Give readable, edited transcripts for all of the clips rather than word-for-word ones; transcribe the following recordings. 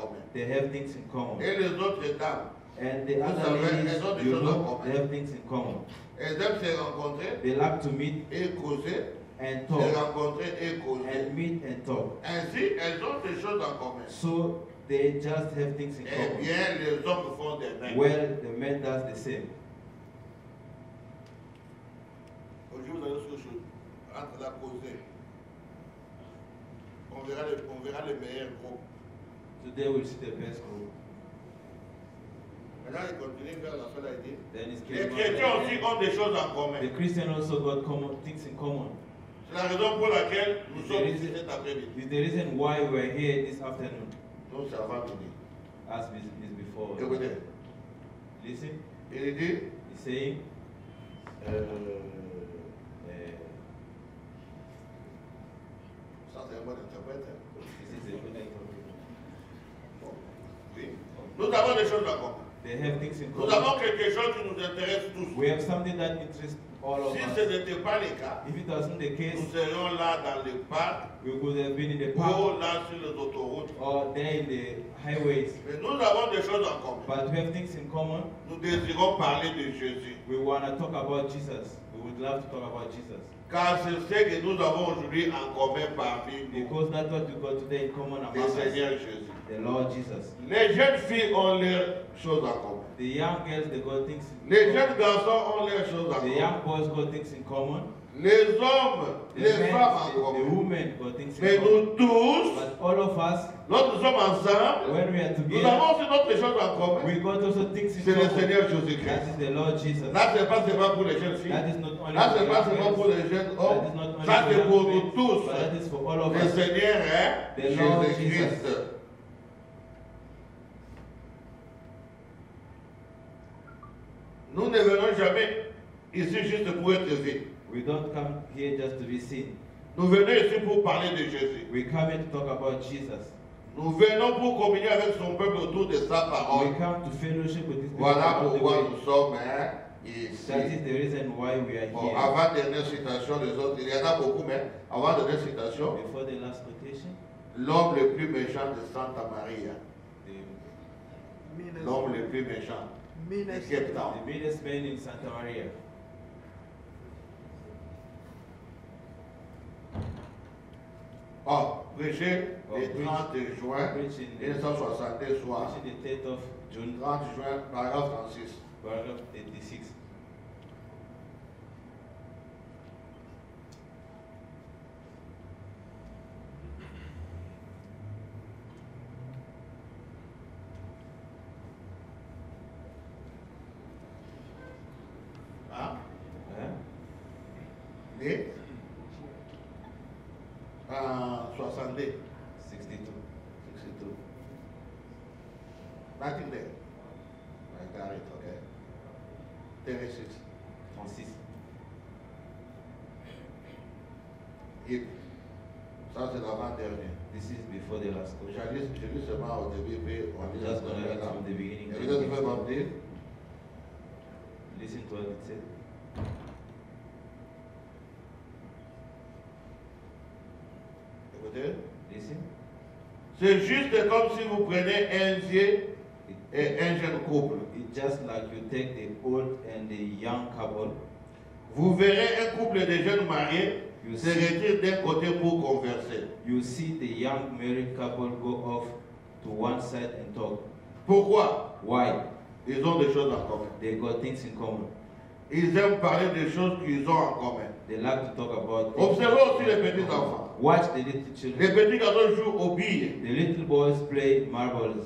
commun. They have things in common. Et les autres dames, And the Vous other savez, ladies, elles ont des you choses en know, commun. they have things in common. elles aiment se rencontrer They like to meet et causer, and se talk, rencontrer et causer. and meet and talk. Ainsi, elles ont des choses en commun. So they just have things in Eh common. bien, les hommes font des mêmes. Well, the man does the same. Aujourd'hui, vous allez sur le chose, entre la causer. On verra les meilleurs groupes. Today we'll see the best group. Maintenant, il continue vers la fin, il dit. Then it's Les chrétiens aussi ont des choses en commun. The Christian also got common things in common. C'est la raison pour laquelle nous It's sommes the ici reason- cet après-midi. It's the reason why we're here this afternoon, Nous, ça va venir. as is before. Écoutez, Listen, il dit, he's saying, ça c'est un bon interprète. Hein. this is a good interpretation. Bon, oui. Nous avons des choses en commun. They have things in Nous common. avons quelque chose qui nous intéresse tous. We have something that interests all of Si us. ce n'était pas le cas, If it wasn't the case, nous serions là dans le parc we could have been in the park ou là sur les autoroutes. or there in the highways. Mais nous avons des choses en commun. But we have things in common. Nous désirons parler de Jésus. We want to talk about Jesus. We would love to talk about Jesus. Car c'est ce que nous avons aujourd'hui en commun parmi nous. Because that's what we got today in common Le among us. Seigneur Jésus. The Lord Jesus. Les jeunes filles ont leurs choses en commun. The young girls, they got things in Les common. jeunes garçons ont leurs choses en The commun. young boys got things in common. Les hommes, The les men, femmes en the commun. women got things Mais in common. nous tous, But all of us, lorsque nous sommes ensemble, when we are nous together, avons aussi d'autres choses en commun. we got also things in C'est le common. Seigneur That Jésus-Christ. is the Lord Jesus. Là, ce n'est pas seulement pour les jeunes filles. That is not only Là, for ce n'est pas young seulement pour girls. les jeunes That hommes. is not only Ça, for c'est young pour men, nous tous. but that is for all of Le us. Seigneur est The Lord Jésus-Christ. Jesus. Nous ne venons jamais ici juste pour être vus. We don't come here just to be seen. Nous venons ici pour parler de Jésus. We come here to talk about Jesus. Nous venons pour communier avec son peuple autour de sa We parole. come to fellowship with this people Voilà about the pourquoi way. nous sommes That ici. is the reason why we are Bon, here. avant dernière citation des autres, il y en a beaucoup, mais avant dernière citation, Before the last quotation, l'homme le plus méchant de Santa Maria, the, l'homme le plus méchant de Cape Town. the meanest man in Santa Maria. Oh, prêché le 30 juin Preach in the, 1962 soir. preach in the 10th of June, 30 juin, paragraphe 36. paragraph 86. Hein? Hein? Né en 62. 62. 62. Nothing there. I got it, okay. 36. 36. Et ça, c'est l'avant-dernier. This is before the last quotation. Je lis seulement au début, puis on lit Just la gonna read là. from the beginning. Et vous êtes fait baptiser? Listen to what it said. Écoutez. Listen. C'est juste comme si vous prenez un vieux et un jeune couple. It's just like you take the old and the young couple. Vous verrez un couple de jeunes mariés You se see, retire d'un côté pour converser. you see the young married couple go off to one side and talk. Pourquoi? Why? Ils ont des choses en commun. They got things in common. Ils aiment parler des choses qu'ils ont en commun. They like to talk about things. Observez aussi les petits enfants. Watch the little Les children. petits garçons jouent aux billes. The little boys play marbles.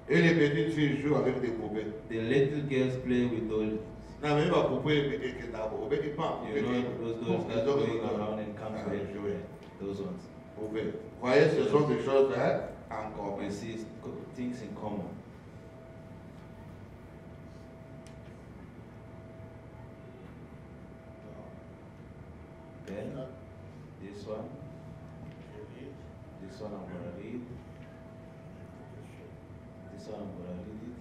Et les petites filles jouent avec des poupées. The little girls play with dolls. Non, mais pas poupée, mais qui d'abord. Mais qui pas You know those dolls that going around and come to jouer. jouer. Those ones. Poupée. Vous voyez, ce sont des choses en commun. You see things in common. Then this one I'm gonna read. This one I'm gonna read it.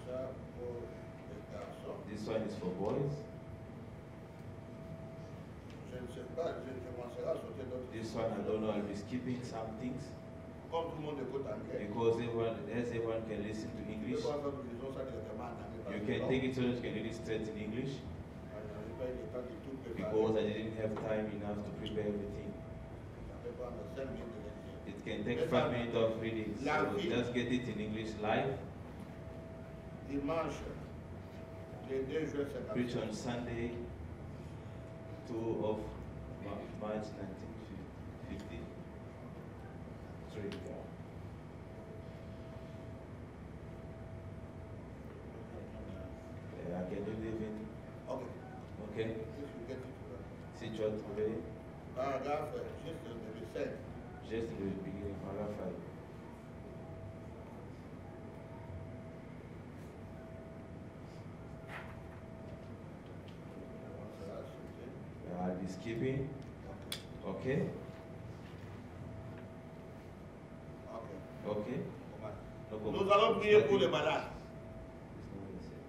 Ça pour les garçons. This This one is for boys. Je ne sais pas, je commencerai à sauter d'autres. This one, I don't know, I'll be skipping some things Comme tout le monde écoute anglais. because everyone can listen to English. You can take it so that you can read it straight in English because I didn't have time enough to prepare everything. It can take 5 minutes of reading, so just get it in English live. Dimanche, les 2 juin Preach 57. on Sunday, 2 of March 1953. Can you live in? Okay. Okay. If you get it to Si tu as trouvé, paragraphe, juste le 5. juste le beginning, paragraphe 5. I'll be skipping. Okay. Okay. No Nous problem. allons prier pour les It's malades. not the same.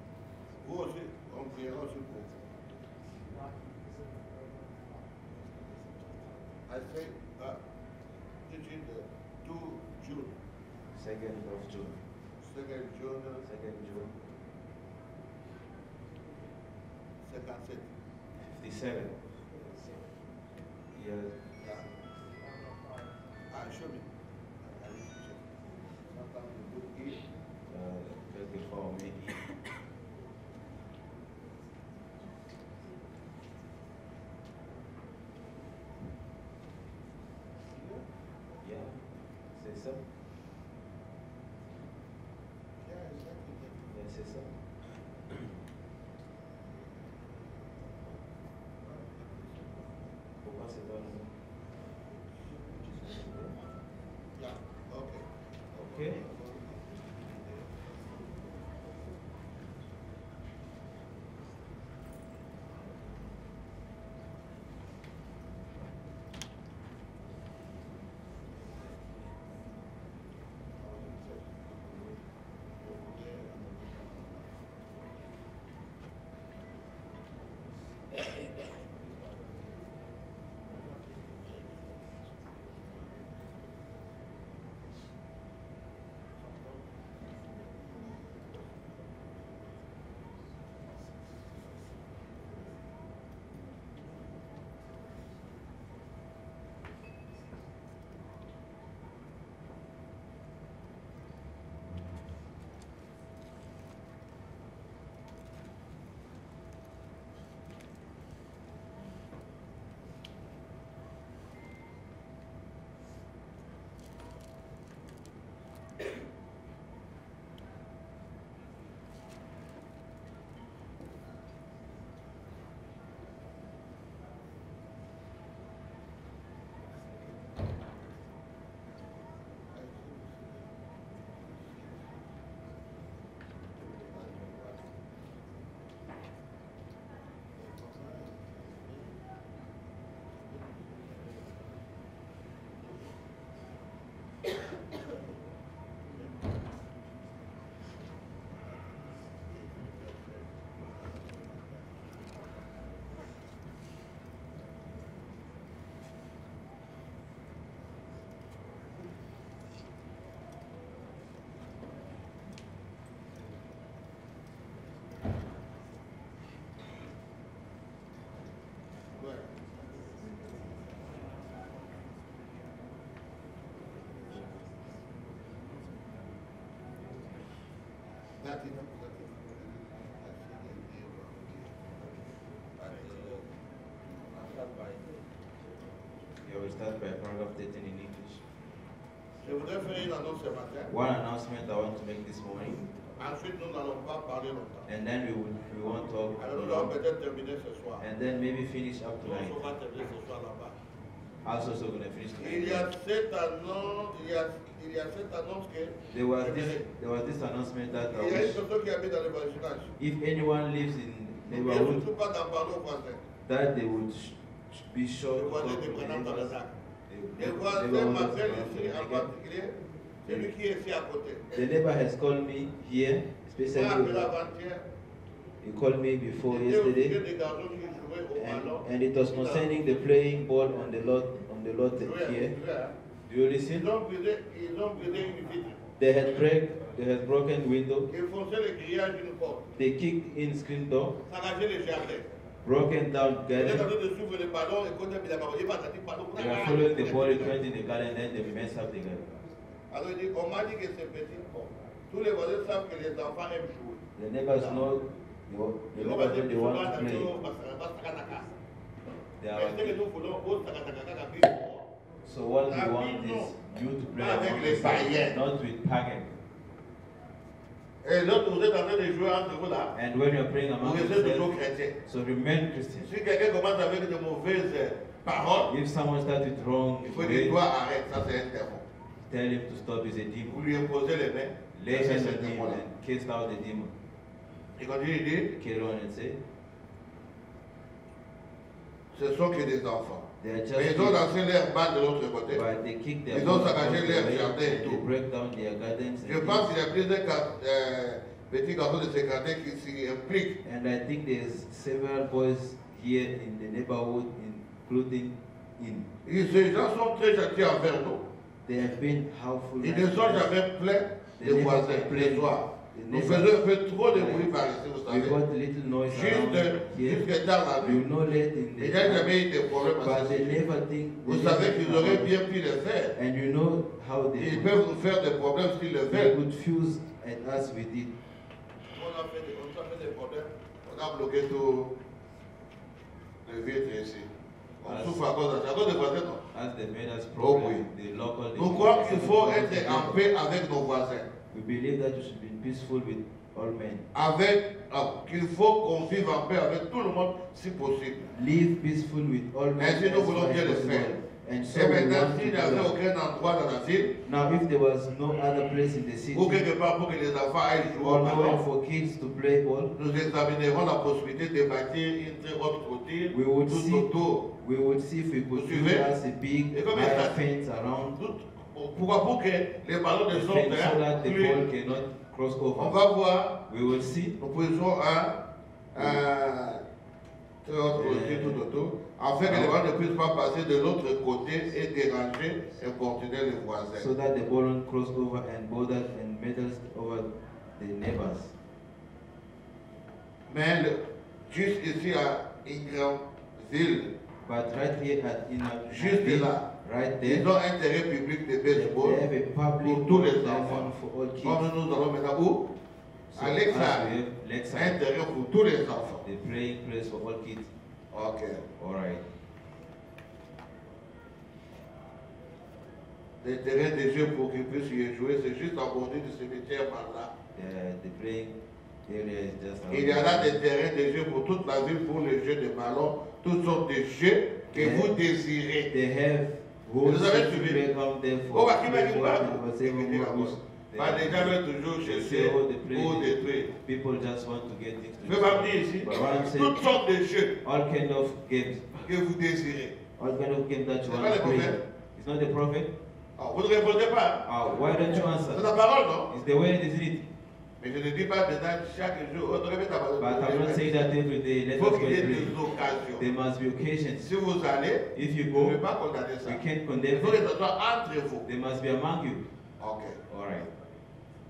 Vous aussi, on priera aussi pour vous. I say, teaching the 2 June, 2nd of June. 2nd June, 2nd June. 57. 57. Yes. Yeah. Show me. I need to check. Sometimes you do it. 24 May. Yeah. C'est ça? Yeah, exactly. Yeah, c'est ça. Pourquoi c'est pas nous? Yeah, okay. Okay. Yeah, we start by paragraph 13 in English. Je voudrais faire une annonce ce matin. One announcement I want to make this morning, Ensuite, nous n'allons pas parler longtemps. and then we won't talk. Alors, nous allons peut-être terminer ce soir. And then maybe finish up Nous tonight. on va terminer ce soir là-bas. Also, so gonna finish Il y a tonight. cette annonce, il y a cette annonce que There was this announcement that il y a une personne qui habite dans le voisinage. if anyone lives in N'oubliez neighborhood, surtout pas d'en parler aux voisins. that they would be sure Le to voisin talk de to the Branham dans le neighbors. lac. The- Le the voisin neighborhood m'appelle is ici en around. particulier, celui qui est ici à côté. The neighbor has called me here, Il m'a especially appelé avant-hier. He called me before C'était au sujet yesterday, des garçons qui jouaient au ballon. and it was concerning the playing ball on the lot here. Do you listen? Ils ont brisé une vitre. They had broken window. Ils fonçaient le grillage d'une porte. They kicked in screen door, S'arrachaient les jardins. broken down Ils étaient en garden. train de suivre le ballon et quand il a pas dit ballon. They were following the ball. It went in the garden, then they messed up the garden. Alors il dit, on m'a dit que c'est petit. Bon. Tous les voisins savent que les enfants aiment jouer. The neighbors know they want to play. They are, so what we want is you to play among, not with pagan. Et l'autre, vous êtes en train de jouer entre vous là. And when you're praying Vous among restez toujours yourselves, chrétien. so remain Christian. Si quelqu'un commence avec de mauvaises paroles, If someone starts with wrong il faut dire, ways, toi arrête, ça c'est un démon. tell him to stop. He's a demon. Vous lui imposez les mains, Lay ça, hands c'est un on him démon là. and cast out the demon. Il continue de dire, Carry on and say, ce sont que des enfants. they are just Mais ils ont kids, lancé leur balle de l'autre côté. but they kick their Ils ont balls out saccagé of the leur way, jardin et and they tout. break down their gardens. Je and pense things. qu'il y a plusieurs petits garçons de ces quartiers qui s'y impliquent. And I think there's several boys here in the neighborhood, including in. Et ces gens sont très gentils envers nous. They have been helpful. Ils ne sont jamais pleins de voisins les soirs. Nous faisons un peu trop de bruit par ici, vous We savez. got a little noise around here. Jusque dans la You nuit. know late in Il the n'y a jamais eu de problème à but ce they sujet. never think. Vous savez qu'ils auraient bien pu le faire. And you know how Ils peuvent nous faire des problèmes s'ils le they veulent. could fuse at us with it. On a fait des problèmes. On a bloqué tout le vitre ici. On souffre à cause de ça. À cause des voisins, non. As they made us Oh, problem, the local. Nous croyons qu'il faut être en paix avec nos voisins. We believe that you should be peaceful with all men. Qu'il faut qu'on vive en paix avec tout le monde si possible. Live peaceful with all men. Ainsi, nous as voulons far bien as le possible. faire. And so Et we maintenant, want to s'il do n'y avait that. aucun endroit dans la ville, Now, if there was no other place in the city, ou quelque part pour que les enfants aillent jouer au or nowhere ballon, for kids to play ball, nous examinerons la possibilité de bâtir une très haute clôture we would tout see, autour. we would see if we could Vous do suivez? as a big Et combien wire ça- fence around Pourquoi? Pour que les ballons ne the sortent fence so that the plus. ball cannot cross On over. va voir, We will see. nous posons très haute clôture tout autour, afin que les ballons ne puissent pas passer de l'autre côté et déranger et importuner les voisins. So that the ball won't cross over and bother and meddles over the neighbors. Mais juste ici à Ingramville, But right here at juste là, right ils there, ont intérêt public de baseball they have a public pour tous les ball enfants. for all kids. Comme nous allons maintenant où? So À as Lexar. we have Lexar, Intérêt pour tous les enfants. the praying place for all kids. Ok. All right. Les terrains de jeu pour qu'ils puissent y jouer, c'est juste à bord du cimetière par là. The praying area is just Il y a là des terrains de jeu pour toute la ville pour les jeux de ballon, toutes sortes de jeux que Yeah. vous désirez. They have whole Vous avez city suivi? playground there Oh, for bah, qui m'a dit football quoi? and whatever more wish. Pas les gens veulent toujours chercher ou détruire. People just want to get things Je to peux pas dire ici, But what I'm saying, toutes sortes de jeux all kind of games, que vous désirez. all kind of games that you C'est want pas to le play. prophète? It's not the prophet. Alors, vous ne répondez pas. Why don't you C'est answer? la parole, non? It's the way it is it. Mais je ne dis pas maintenant chaque jour. Oh, répète ta parole. But I'm not saying that every day. Il Let faut us go qu'il y ait and des pray. occasions. There must be occasions. Si vous allez, If you vous ne pouvez go, pas condamner ça. we can't Il condemn faut que it. ce soit entre vous. They must be among you. Ok. All right.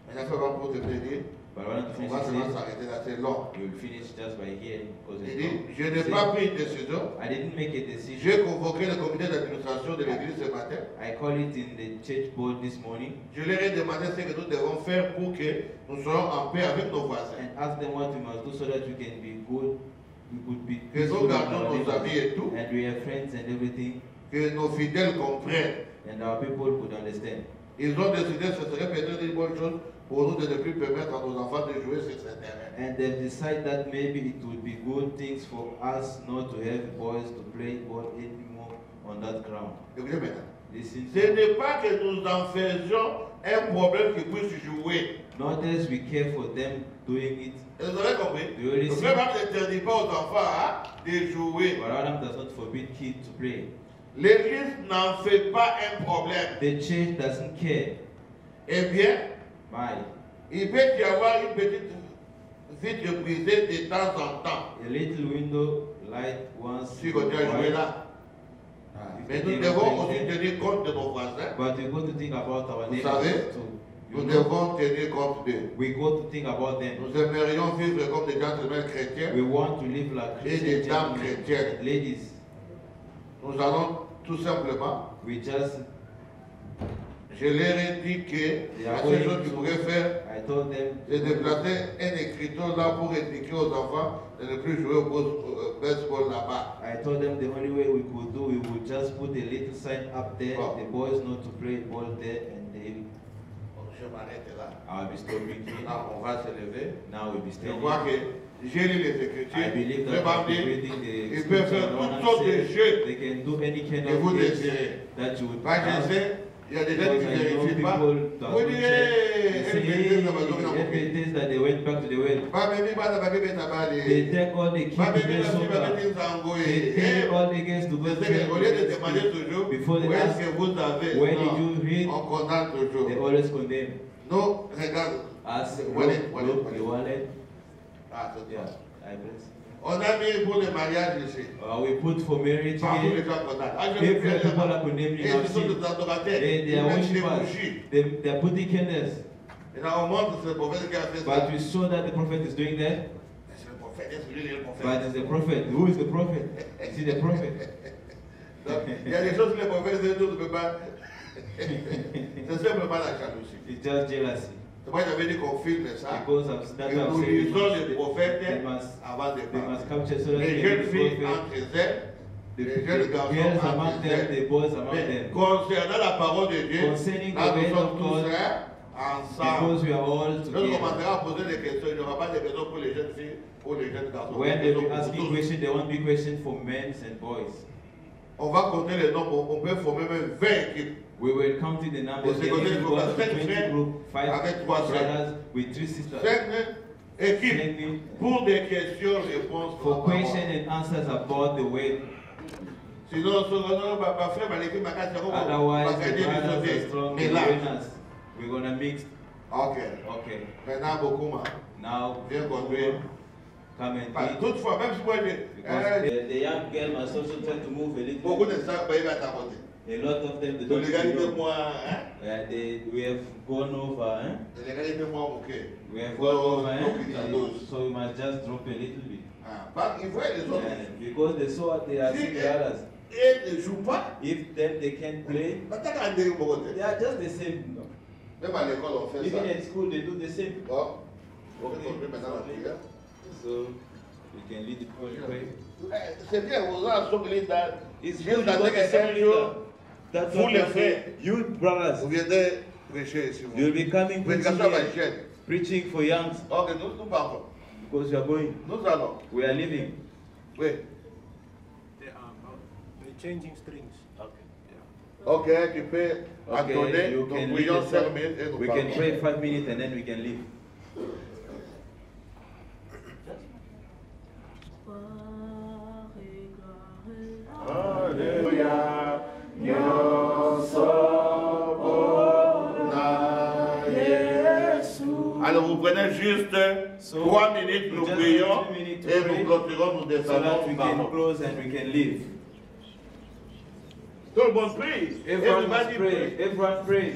Maintenant, je vais pour te dire, But I want to on finish va seulement this. s'arrêter là, c'est long. We will finish just by hearing because Il it's dit, long. je n'ai See, pas pris une décision. I didn't make a decision. J'ai convoqué le comité d'administration de l'église ce matin. I called it in the church board this morning Je leur ai demandé ce que nous devons faire pour que nous soyons en paix avec nos voisins. and asked them what we must do so that we can be good. We could be Que nous peaceful with gardons our nos amis neighbors. et tout. And we have friends and everything, Que nos fidèles comprennent. and our people could understand. Ils ont décidé que ce serait peut-être une bonne chose pour nous de ne plus permettre à nos enfants de jouer sur ces terrains. And they've decided that maybe it would be good things for us not to have boys to play ball anymore on that ground. Écoutez maintenant. Listen. Ce n'est pas que nous en faisions un problème qu'ils puissent jouer. Notice we care for them doing it. Et vous avez compris? Do you Le listen? frère n'interdit pas aux enfants de jouer. But Adam does not forbid kids to play. L'église n'en fait pas un problème. The church doesn't care. Eh bien, Why? il peut y avoir une petite vitre brisée de temps en temps. A little window light once. Si on doit jouer là. Mais nous devons aussi tenir compte de nos voisins. But we got to think about our Vous neighbors savez, too. nous devons tenir compte d'eux. We got to think about them. Nous aimerions vivre comme des gentlemen chrétiens We want to live like et des Christian dames gentlemen chrétiennes. and ladies. Nous allons tout simplement, We just, je leur ai dit que la seule chose qu'ils pourraient faire, I told them, c'est de placer un écriteau là pour indiquer aux enfants de ne plus jouer au baseball là-bas. I told them the only way we could do, we would just put a little sign up there, Oh. the boys not to play ball there, and they, Donc, je m'arrête là. I'll be stopping here. Là, on va se lever. Now we'll be Je standing. crois que j'ai lu les I Écritures. believe Je that vais after dire, reading the ils peuvent faire scripture, toutes sortes de jeux they can do any kind que vous of games désirez. that you would Moi, je have. sais, il y a des gens qui Because ne I know vérifient pas. people that Vous don't direz, check. They elle say, fait ça, hey, if it is that they went back to the well, Pas même pas de papier, mais ça va they aller. take all the Pas keys même to si the vous avez sofa. dit Zango They et take all the gates to go je to sais qu'au lieu de demander the toujours, Before they où est-ce ask, que vous avez, where did non, you read? on condamne They toujours. always condemn. Nous, regarde, As wallet, look, the wallet. Ah, c'est Yeah, ça. I bless. On a mis pour le mariage ici. We put for marriage Partout les here. gens condamnent. Ah, je vais Every faire people are là-bas. condemning Et our ce sont sin. des adorateurs. They Ils are mettent des worshippers. bougies. They are putting candles. Et là, on montre que c'est le prophète qui a fait ça. But we saw that the prophet is doing that. Mais c'est le prophète, est-ce que lui, il est le But prophète? it's the prophet. Who is the prophet? Is he the prophet? Donc, il y a des choses que les prophètes disent, nous ne peut pas. C'est simplement la jalousie. It's just jealousy. C'est pourquoi j'avais dit qu'on filme ça. Because of that, Et nous lisons les prophètes they must, avant de they must parler. capture so that Les they jeunes can filles prophet. entre elles, The les jeunes garçons girls entre among them, elles. the boys among Mais them. concernant la parole de Dieu, Concerning là the nous word sommes of tous God, ensemble. because we are all Lorsqu'on together. commencera à poser des questions, il n'y aura pas de questions pour les jeunes filles, pour les jeunes garçons. When Des they questions be pour asking tous. questions, they won't be questions for men and boys. On va compter les nombres, on peut former même 20 équipes. We will count the numbers. Et c'est Then côté, if il you faut go faire to 5 20 frères group, 5 avec 3 sœurs. brothers with 3 sisters. 5 équipes Sending pour des questions-réponses. for questions and answers about the way. Sinon, non, ma frère, ma l'équipe, ma casse, on va Otherwise, the gagner brothers are des strong, the mélanges. winners. We're gonna mix. Ok. Okay. Maintenant, beaucoup, Now, viens conduire. come and Enfin, eat. toutefois, même si moi, Because the young girl must also try to move a little beaucoup bit. de ça, bah, il va t'apporter. A lot of them, they Donc, don't les gars, ils know. moi, hein? We have gone over, eh? Les gars, ils moi, ok. We have Oh, gone over, donc, ils eh? t'adosent. So we must just drop a little bit. Ah, bah, il faut les autres. Yeah, because they saw what they are Si seeing the others. elles ne jouent pas, If them they can't play, maintenant, quand on dit beaucoup de- they are just the same. même à l'école, on fait ça. Even at school, they do the same. Bon, on va conduire maintenant la prière. So we can lead the people in prayer. C'est bien, vous avez souligné that. It's Juste good dans because quelques the jours, That's vous what les we frères, say. You brothers, vous viendrez prêcher ici. you'll be coming preaching Prédication va here, être preaching for youngs Ok, nous partons. because you are going. Nous allons. We are leaving. Oui. They're changing strings. Ok, tu peux attendre. you Donc, can lead prions the 5 song. minutes et nous We can partons. pray 5 minutes and then we can leave. Alléluia. Alors vous prenez juste 3 minutes, nous just prions 3 minutes to et pray, nous clôturons, nous so that descendons. we Pardon. can close and we can leave. Tout le monde prie. Everyone must Everybody pray. prie. Everyone pray.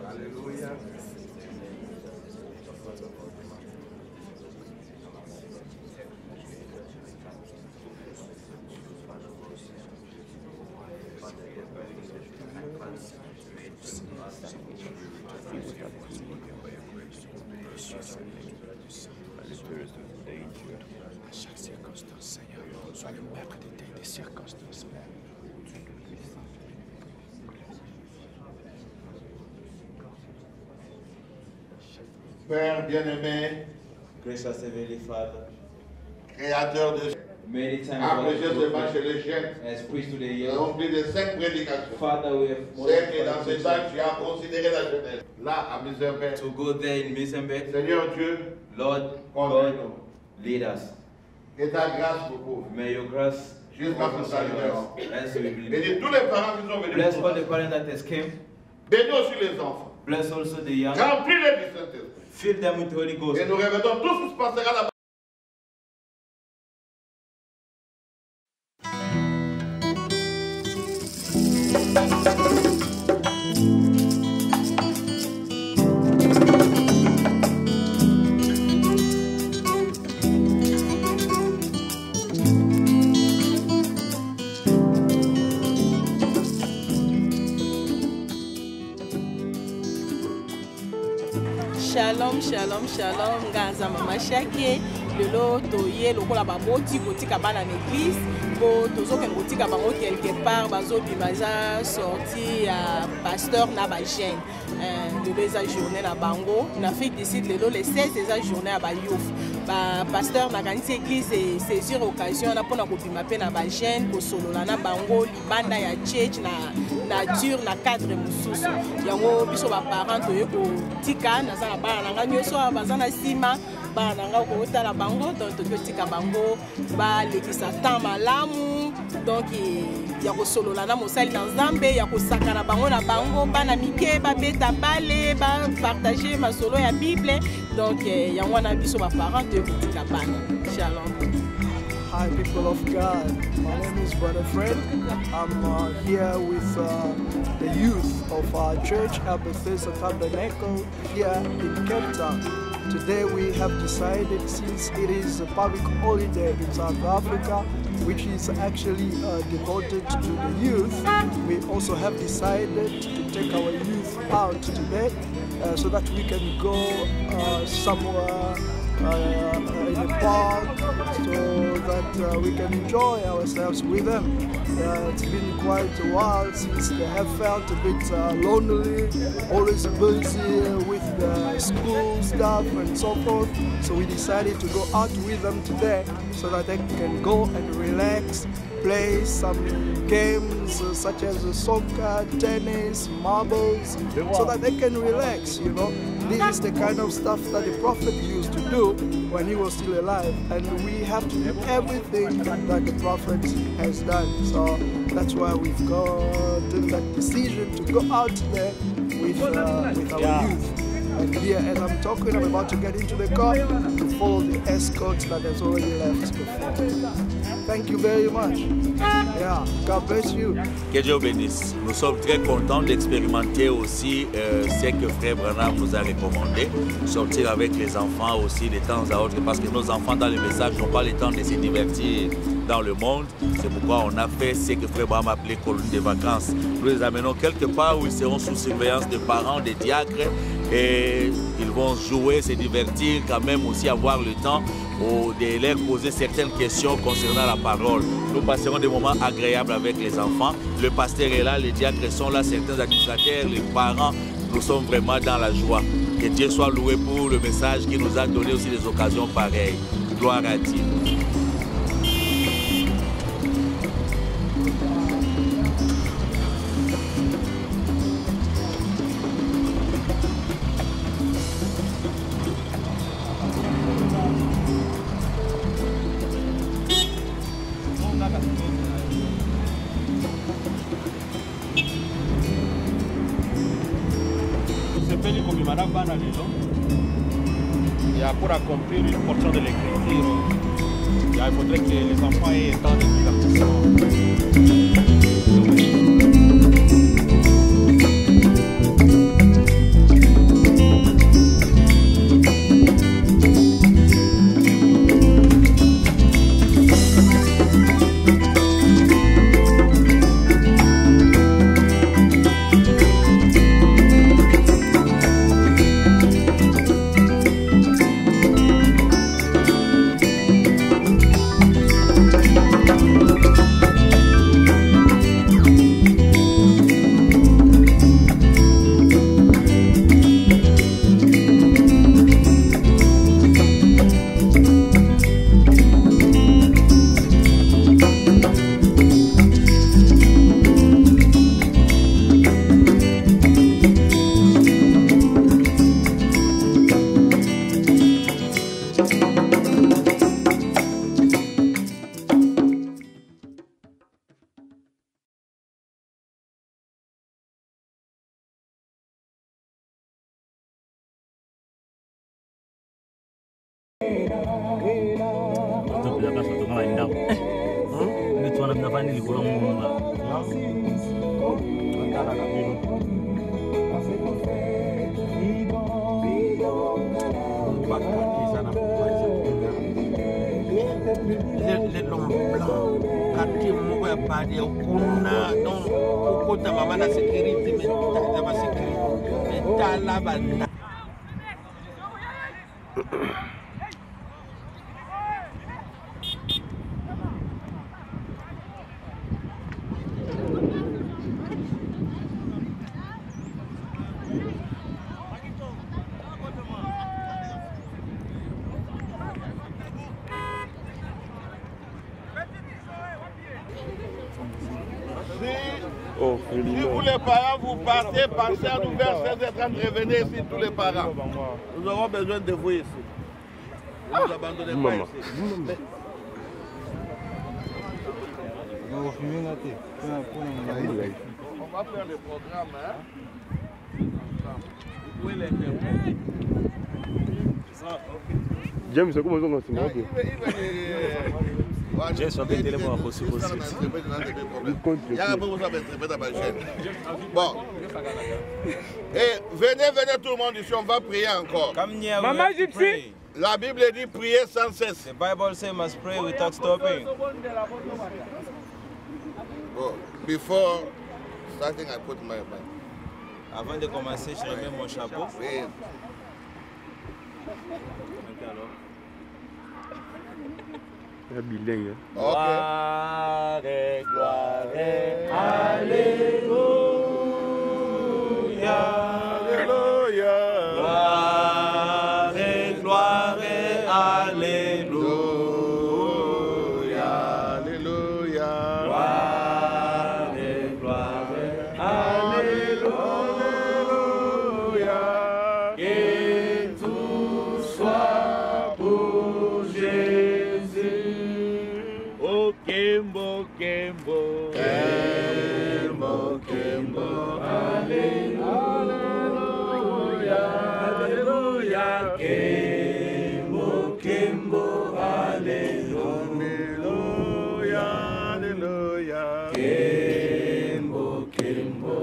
Alléluia. chaque circonstance, Seigneur, sois le maître des circonstances. Père bien-aimé, Gracious Heavenly Father, créateur de many times après ce match chez les chiens, as preached to the nous young. avons plus de 5 prédications. Father, we have more C'est que than dans 5 ces temps, tu as considéré la jeunesse. Là, à Miserbe, to go there in Mozambique. Seigneur Dieu, Lord God, lead us. que ta grâce nous couvre. May your grace Jusqu'à ce salut. as we Et believe. de tous les parents qui sont venus, Bless pour all nous. the parents that has came. Bénis aussi les enfants. Bless also the young. Remplis-les du Saint-Esprit. Fill them with the Holy Ghost. Et nous répétons tout ce qui se passera là-bas. Shalom, shalom, shalom. Ngaza mama shake. Lelo toye lokola baboti kotika bana l'église. Po tozo ken kotika bango quelque part bazo bimaza sorti ya pasteur na ba jeune. Lelo eza journée na bango. Na Afrique du Sud lelo le 16 eza journée ya ba youth. Ba pasteur na kanisi église et saisir occasion na pona kopima pe na ba jeune ko solola na bango libanda ya church na nature na cadre mususu. Yango biso ba parents toye ko tika na za na bana nanga nyoso bazana sima bana nanga ko tala bango donc to tika bango ba lekisa temps malamu donc ya ko solola na mosali na Nzambe ya ko sakana bango na bango bana mike ba beta bale ba partager masolo ya Bible donc yango na biso ba parents to tika bana. Shalom. Hi, people of God. My name is Brother Fred. I'm here with the youth of our church, Bethesda Tabernacle, here in Cape Town. Today we have decided, since it is a public holiday in South Africa, which is actually devoted to the youth, we also have decided to take our youth out today so that we can go somewhere in a park so that we can enjoy ourselves with them. It's been quite a while since they have felt a bit lonely, always busy with the school stuff and so forth. So we decided to go out with them today so that they can go and relax, play some games such as soccer, tennis, marbles, so that they can relax, you know. This is the kind of stuff that the prophet used to do when he was still alive, and we have to do everything that the prophet has done. So that's why we've gotten that decision to go out there with our youth. And here, as I'm talking, I'm about to get into the car to follow the escort that has already left before. Thank you very much. Yeah, God bless you. Que Dieu bénisse. Nous sommes très contents d'expérimenter aussi ce que Frère Branham nous a recommandé, sortir avec les enfants aussi de temps à autre, parce que nos enfants dans le message n'ont pas le temps de se divertir dans le monde. C'est pourquoi on a fait ce que Frère Branham appelait colonie de vacances. Nous les amenons quelque part où ils seront sous surveillance de parents, de diacres, et ils vont jouer, se divertir, quand même aussi avoir le temps de leur poser certaines questions concernant la parole. Nous passerons des moments agréables avec les enfants. Le pasteur est là, les diacres sont là, certains administrateurs, les parents. Nous sommes vraiment dans la joie. Que Dieu soit loué pour le message qui nous a donné aussi des occasions pareilles. Gloire à Dieu. Pour accomplir une portion de l'écriture, il faudrait que les enfants aient un temps de divertissement. Les longs blancs, quartier Mouya Badi, Okuna, donc, Okota Maman la sécurité, mais t'as la sécurité, mais t'as la banda. Si vous les parents vous partez, pensez à nous vers 16h30, revenez ici tous les parents. Nous aurons besoin de vous ici. Ne vous abandonnez pas ici. On va faire le programme. Vous pouvez les faire. James, comment on se met? J'ai sur le téléphone possible aussi. Bon. Et venez tout le monde ici, on va prier encore. Maman Gypsy. La Bible dit prier sans cesse. The Bible says must pray without stopping. Bon. Before starting, I put my bag. Avant de commencer, je remets mon chapeau. Oui. Bilingue. Gloire, gloire, Alléluia. Alléluia. Gloire, gloire, Alléluia. Alléluia. Gloire, gloire, Alléluia. Que tout soit pour Jésus. Oh, Kembo, Kembo. Kembo, Kembo, Alléluia. Alléluia. Kembo, Kembo, Alléluia. Alléluia. Kembo, Kembo,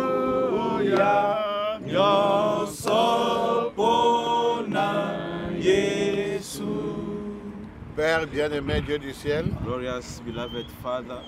Alléluia. Nyonso pona Yesu. Père bien-aimé, Dieu du ciel, Glorious beloved Father,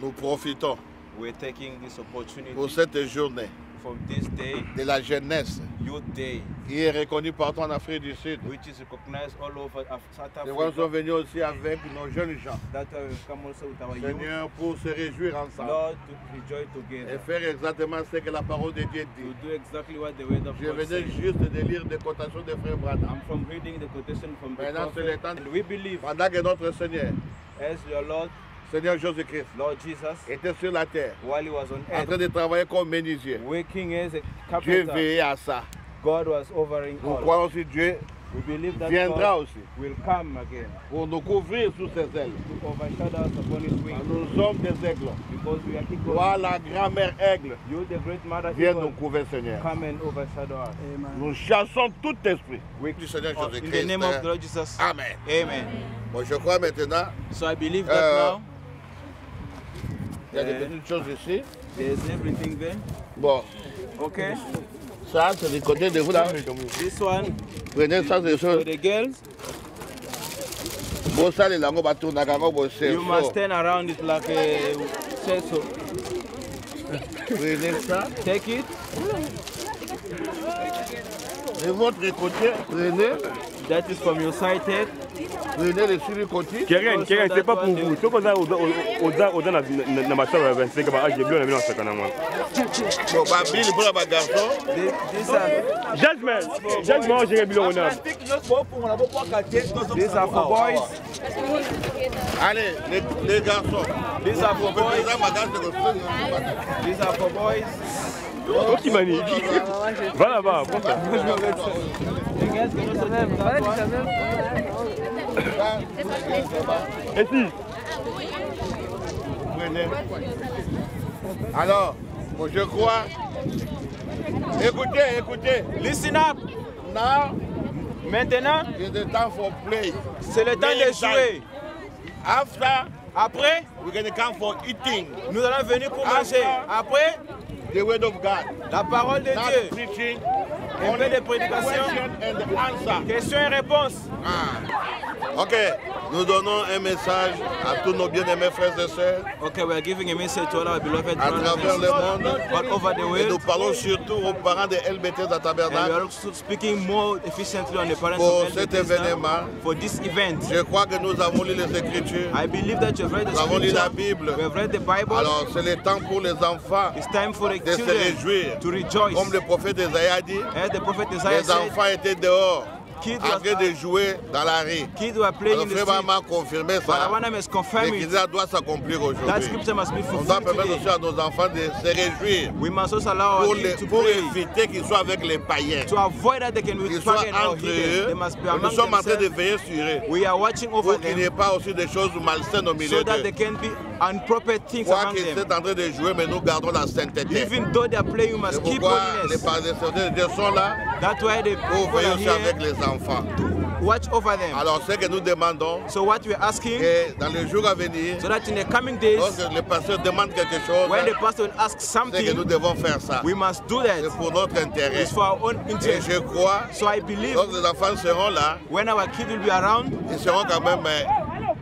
nous profitons we're taking this opportunity pour cette journée from this day, de la jeunesse Youth Day, qui est reconnue partout en Afrique du Sud. which is recognized all over South Les gens sont Africa. venus aussi avec nos jeunes gens, That we've come also with our youth, Seigneur, pour se réjouir ensemble Lord, to rejoice et together, faire exactement ce que la parole de Dieu to dit. do exactly what the word of Je God venais says. juste de lire des quotations de Frère Branham. I'm from reading the quotation from the Maintenant, c'est le prophet, temps. and we believe Pendant que notre Seigneur, as your Lord, Seigneur Jésus-Christ, Lord Jesus, était sur la terre, while he was on en train earth, de travailler comme menuisier, working as a Dieu carpenter, veillait à ça. God was overing Nous all. croyons aussi Dieu We believe that viendra God aussi will come again pour nous couvrir sous ses ailes. to overshadow us upon his wings, Nous sommes des aigles. because we are equal. Toi, la grand-mère aigle, You, the great mother, viens nous eagle, couvrir, Seigneur. come and overshadow us. Nous chassons tout esprit. We, Du Seigneur in the Jésus-Christ. name of the Lord Jesus. Amen. Amen. Bon, je crois maintenant, So I believe that now il y a des petites choses ici. there's everything there. Bon, Okay. ça, c'est du côté de vous là. This one Prenez ça, c'est for sûr. the girls. Bon, ça, les langues, on va tourner. You must turn around it like a so. Prenez ça. Take it. De votre côté, prenez. That is from your side head. Prenez les sur le côté. Keren, c'est pas pour vous. Ce qu'on a au dans ma chambre à 25, j'ai bleu, on a mis dans ce canal. Bon, bah, Bill, pour la garçon. These are Jasmine, j'ai bleu, on a. these are for boys. Allez, les garçons. These are for boys. These are for boys. Oh, qui manie. Va là-bas, prends ça. Et si Prenez. Alors, bon, je crois. Écoutez. Listen up. Now, Maintenant, it's the time for play. c'est le temps de jouer. Après, we're going to come for eating. Nous allons venir pour manger. Après, the word of God. La parole de Dieu. Preaching, un peu de prédication. Questions et réponses. Ok, nous donnons un message à tous nos bien-aimés frères et sœurs. Okay, we are giving a message to all our beloved à travers le monde. All over the world. Et nous parlons surtout aux parents de LBT à Tabernacle. We are also speaking more efficiently on the parents pour of cet événement. For this event. Je crois que nous avons lu les Écritures. I believe that you have read the Nous avons lu la Bible. We have read the Bible. Alors c'est le temps pour les enfants It's time for the de se réjouir. To rejoice. Comme le prophète Isaïe a dit, as the prophet Isaiah les enfants étaient dehors. En train de jouer dans la rue. Alors frère Maman a confirmé ça. L'écriture doit s'accomplir aujourd'hui. On doit permettre aussi à nos enfants de se réjouir. Pour éviter qu'ils soient avec les païens. Qu'ils soient entre eux. Nous sommes en train de veiller sur eux. Pour qu'il n'y ait pas aussi des choses malsaines au milieu d'eux. Things among them. Sont en train de jouer, mais nous gardons la sainteté. Even though they are playing, we must keep holiness. Les parents sont là. That's why they pour veiller aussi avec les enfants. Watch over them. Alors ce que nous demandons, so what we are asking, dans les jours à venir, so that in the coming days, lorsque le pasteur demande quelque chose, when the pastor will ask something, c'est que nous devons faire ça. We must do that. C'est pour notre intérêt. It's for our own interest. Et je crois, so I believe, lorsque les enfants seront là, when our kids will be around, ils seront quand même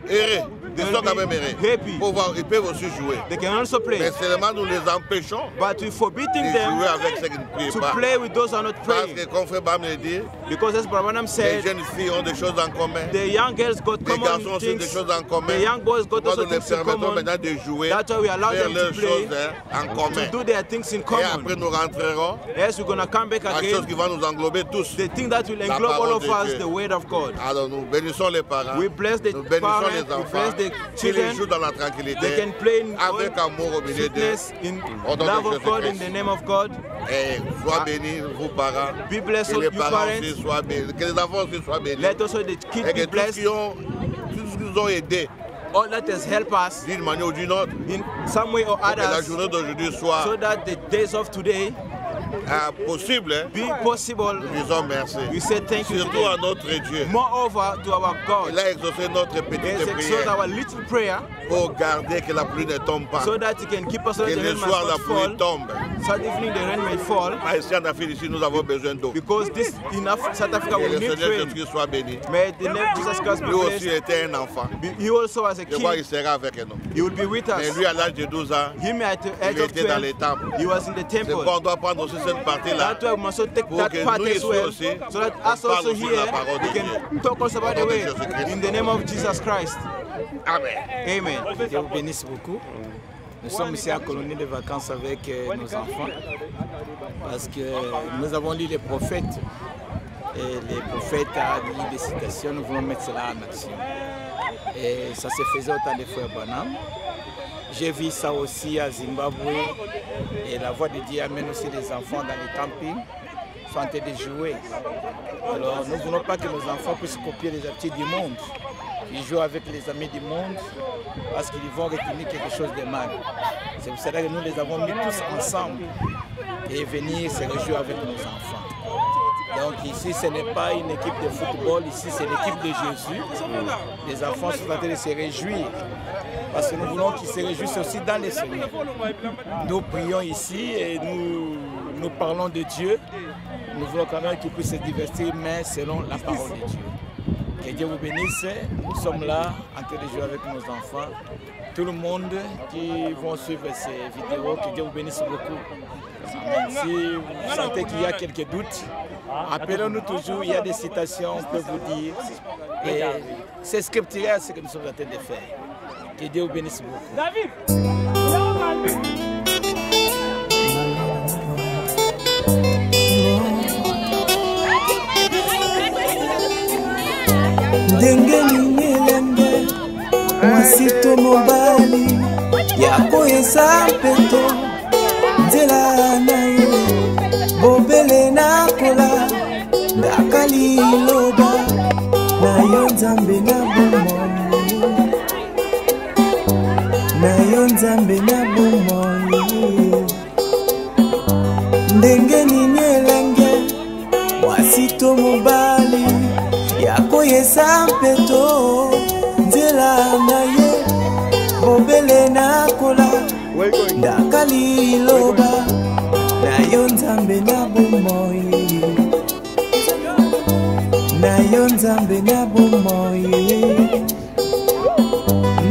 heureux. Ils sont quand même heureux. Pour voir, ils peuvent aussi jouer. They can also play. Mais seulement nous les empêchons but we forbidding de them jouer avec ceux qui ne prient to pas. Play with those who are not praying. Parce que comme frère Bam le dit, because as Branham said, les jeunes filles ont des choses en commun. The young girls got les common garçons aussi things. Des choses en commun. The young boys got also things in common. Maintenant de jouer, that's why we allow them to play, en commun. to do their things in common. Et après nous rentrerons. Yes, we're gonna come back again. Quelque chose qui va nous englober tous. The thing that will englobe all of us, the word of God. Alors nous bénissons les parents. We bless the parents, les enfants. We bless the children. Qui jouent dans la tranquillité. They can play in avec amour au milieu d'eux. In love of God, in the name of God. Et sois bénis, vous parents. Be blessed, que les you parents parents. Aussi soient bénis. Que les enfants aussi soient bénis. Let also the kids be blessed. Tous qui nous ont aidés. All that has helped us d'une manière ou d'une autre. In some way or others. Que la journée d'aujourd'hui soit. So that the days of today. Possible. Be possible. Nous disons merci. We say thank you. Surtout à notre Dieu. Moreover to our God. Il a exaucé notre petite prière. Our little prayer. Pour garder que la pluie ne tombe pas. So that He can keep us. Que le soir la pluie tombe. So evening the rain may fall. Ici en Afrique ici nous avons besoin d'eau. Because this in South Africa we need rain. Que soit béni. May the name of Jesus Christ be blessed. Lui aussi était un enfant. He also was a kid. Je crois qu'il sera avec nous. He will be with us. Mais lui à l'âge de 12 ans. Him at the age of 12. Il était dans les temples. He was in the temple. C'est pourquoi on doit prendre aussi cette partie là. That's why we must take that part as well. So that us also here we can talk us about the way in the name of Jesus Christ. Amen. Amen. Dieu vous bénisse beaucoup. Nous sommes ici à colonie de vacances avec nos enfants parce que nous avons lu les prophètes et les prophètes ont dit des citations, nous voulons mettre cela en action. Et ça se faisait au temps de Frère Branham. J'ai vu ça aussi à Zimbabwe et la voix de Dieu amène aussi les enfants dans les campings, sont en train de jouer. Alors nous ne voulons pas que nos enfants puissent copier les habitudes du monde. Ils jouent avec les amis du monde parce qu'ils vont retenir quelque chose de mal. C'est pour cela que nous les avons mis tous ensemble et venir se réjouir avec nos enfants. Donc ici ce n'est pas une équipe de football, ici c'est l'équipe de Jésus. Les enfants sont en train de se réjouir parce que nous voulons qu'ils se réjouissent aussi dans les Seigneur. Nous prions ici et nous parlons de Dieu. Nous voulons quand même qu'ils puissent se divertir, mais selon la parole de Dieu. Que Dieu vous bénisse. Nous sommes là en train de jouer avec nos enfants. Tout le monde qui vont suivre ces vidéos, que Dieu vous bénisse beaucoup. Si vous sentez qu'il y a quelques doutes, appelez-nous toujours. Il y a des citations, on peut vous dire. Et c'est scripturaire ce que nous sommes en train de faire. Que Dieu vous bénisse beaucoup. ndenge ningelenge mwasito mobali yakoyesa mpeto nzela na ye bobele nakola ndakali loba na yo nzambe na bomoi na yo nzambe na bomoi ndenge ningelenge mwasito mobali koyesa mpeto nzela na ye bobele nakola ndakali loba na yo nzambe na bomoi na yo nzambe na bomoi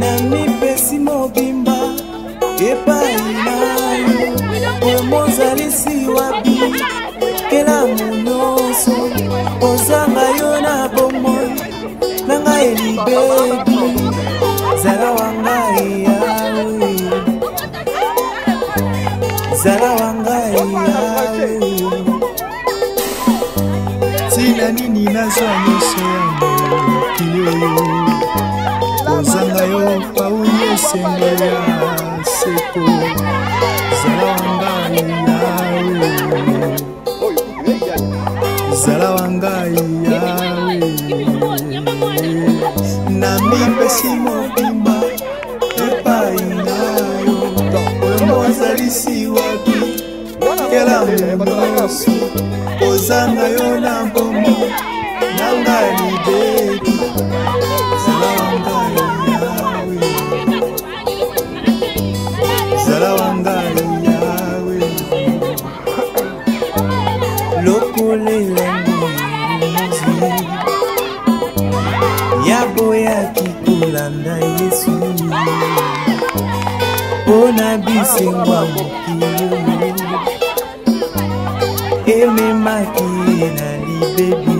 na mipesi mobimba epai na yo oyo mozalisi wabi kelamu nyonso ozanga yo na bomoi na ngai elibebi zala wa ngai yawe zala wa ngai yawe tina nini nazwa nyonso ya mokili oyo ozanga yo pauli esengo ya seko zala wa ngai yawe zala wa ngai yawe na mipesi mobimba epai na yo oyo mozalisi wapi kelamu nyonso ozanga yo na bomo na ngai libebi zala wa ngai yawe zala wa ngai yawe lokolelango mozi yaboyaki kolanda yesu mpona bisengwa mokili ememaki na libebi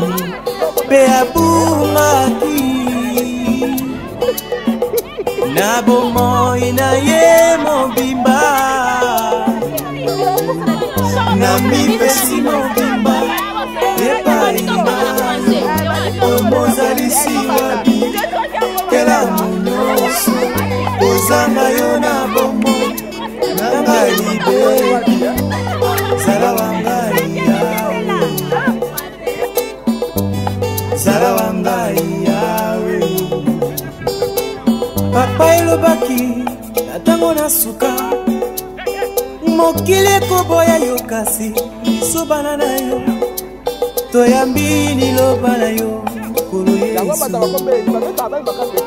mpe abungaki na bomoi na ye mobimba na mipesi mobimba epai na oyo mozalisi wabi kelamu nyonso ozanga yo na bomoi na ngai libebi zala wa ngai yawe zala wa ngai yawe papa elobaki na ntango na suka mokili ekoboya yo kasi lisobana na yo toyambi liloba na yo kolo yesu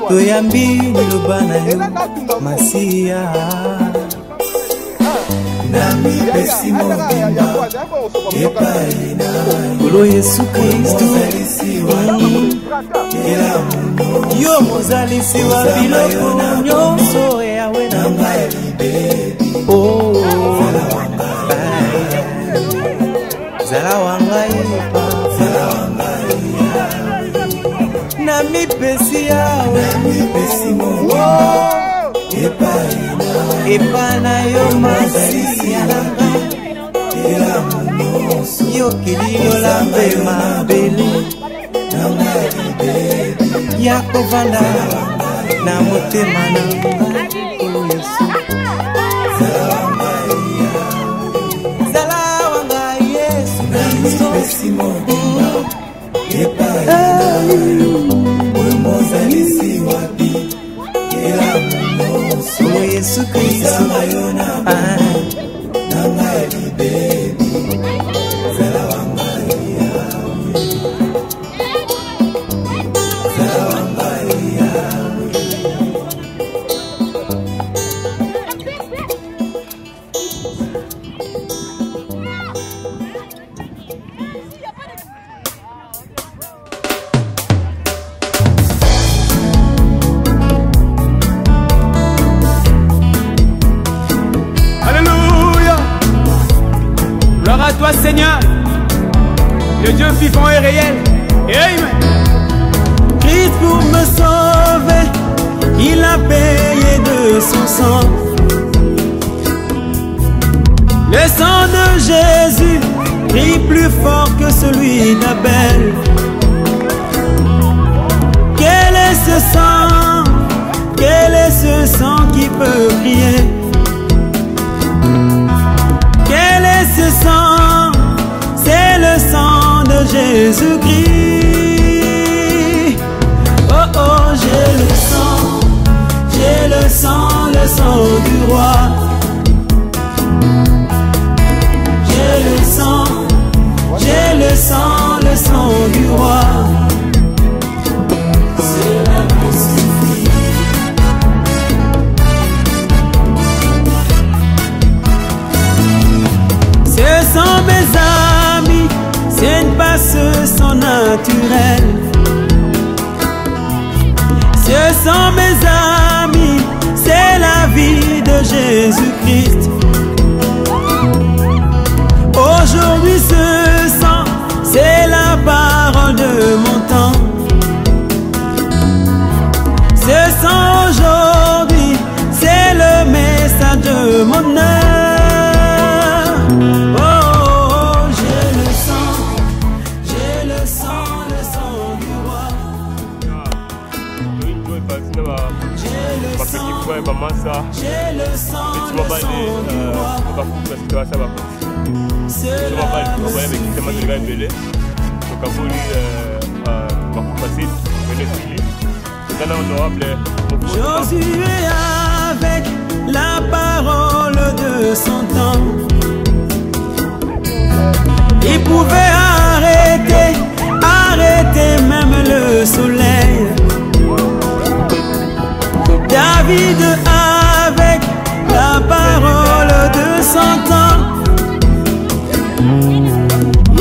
toyambi liloba na yo masiya na mipesi mobimba epai na kolo yesu kristu yo mozalisi wa biloko nyonso yawe na ngai libebi zala wa ngai na mipesi yawe epai na yo masiya na ngai yokiliola mpe mabele ya kovanda na motema na ngai kolo yesu zala wa ngai yesu kristo oyo mozalisi wapi kolo yesu kristo na ngai libebi zala wa ngai zala wa ngai toi Seigneur, le Dieu vivant et réel. Et amen. Christ pour me sauver, il a payé de son sang. Le sang de Jésus crie plus fort que celui d'Abel. Quel est ce sang? Quel est ce sang qui peut crier? Quel est ce sang? C'est le sang de Jésus-Christ. Oh oh, j'ai le sang du roi. J'ai le sang du roi. sont mes amis, c'est la vie de Jésus-Christ. Aujourd'hui ce sang, c'est la parole de mon temps. Ce sang aujourd'hui, c'est le message de mon âme. Oh, j'ai le sang du roi. J'ai le sang du roi. Josué avec la parole de son temps, il pouvait arrêter même le soleil. David avec la parole de son temps,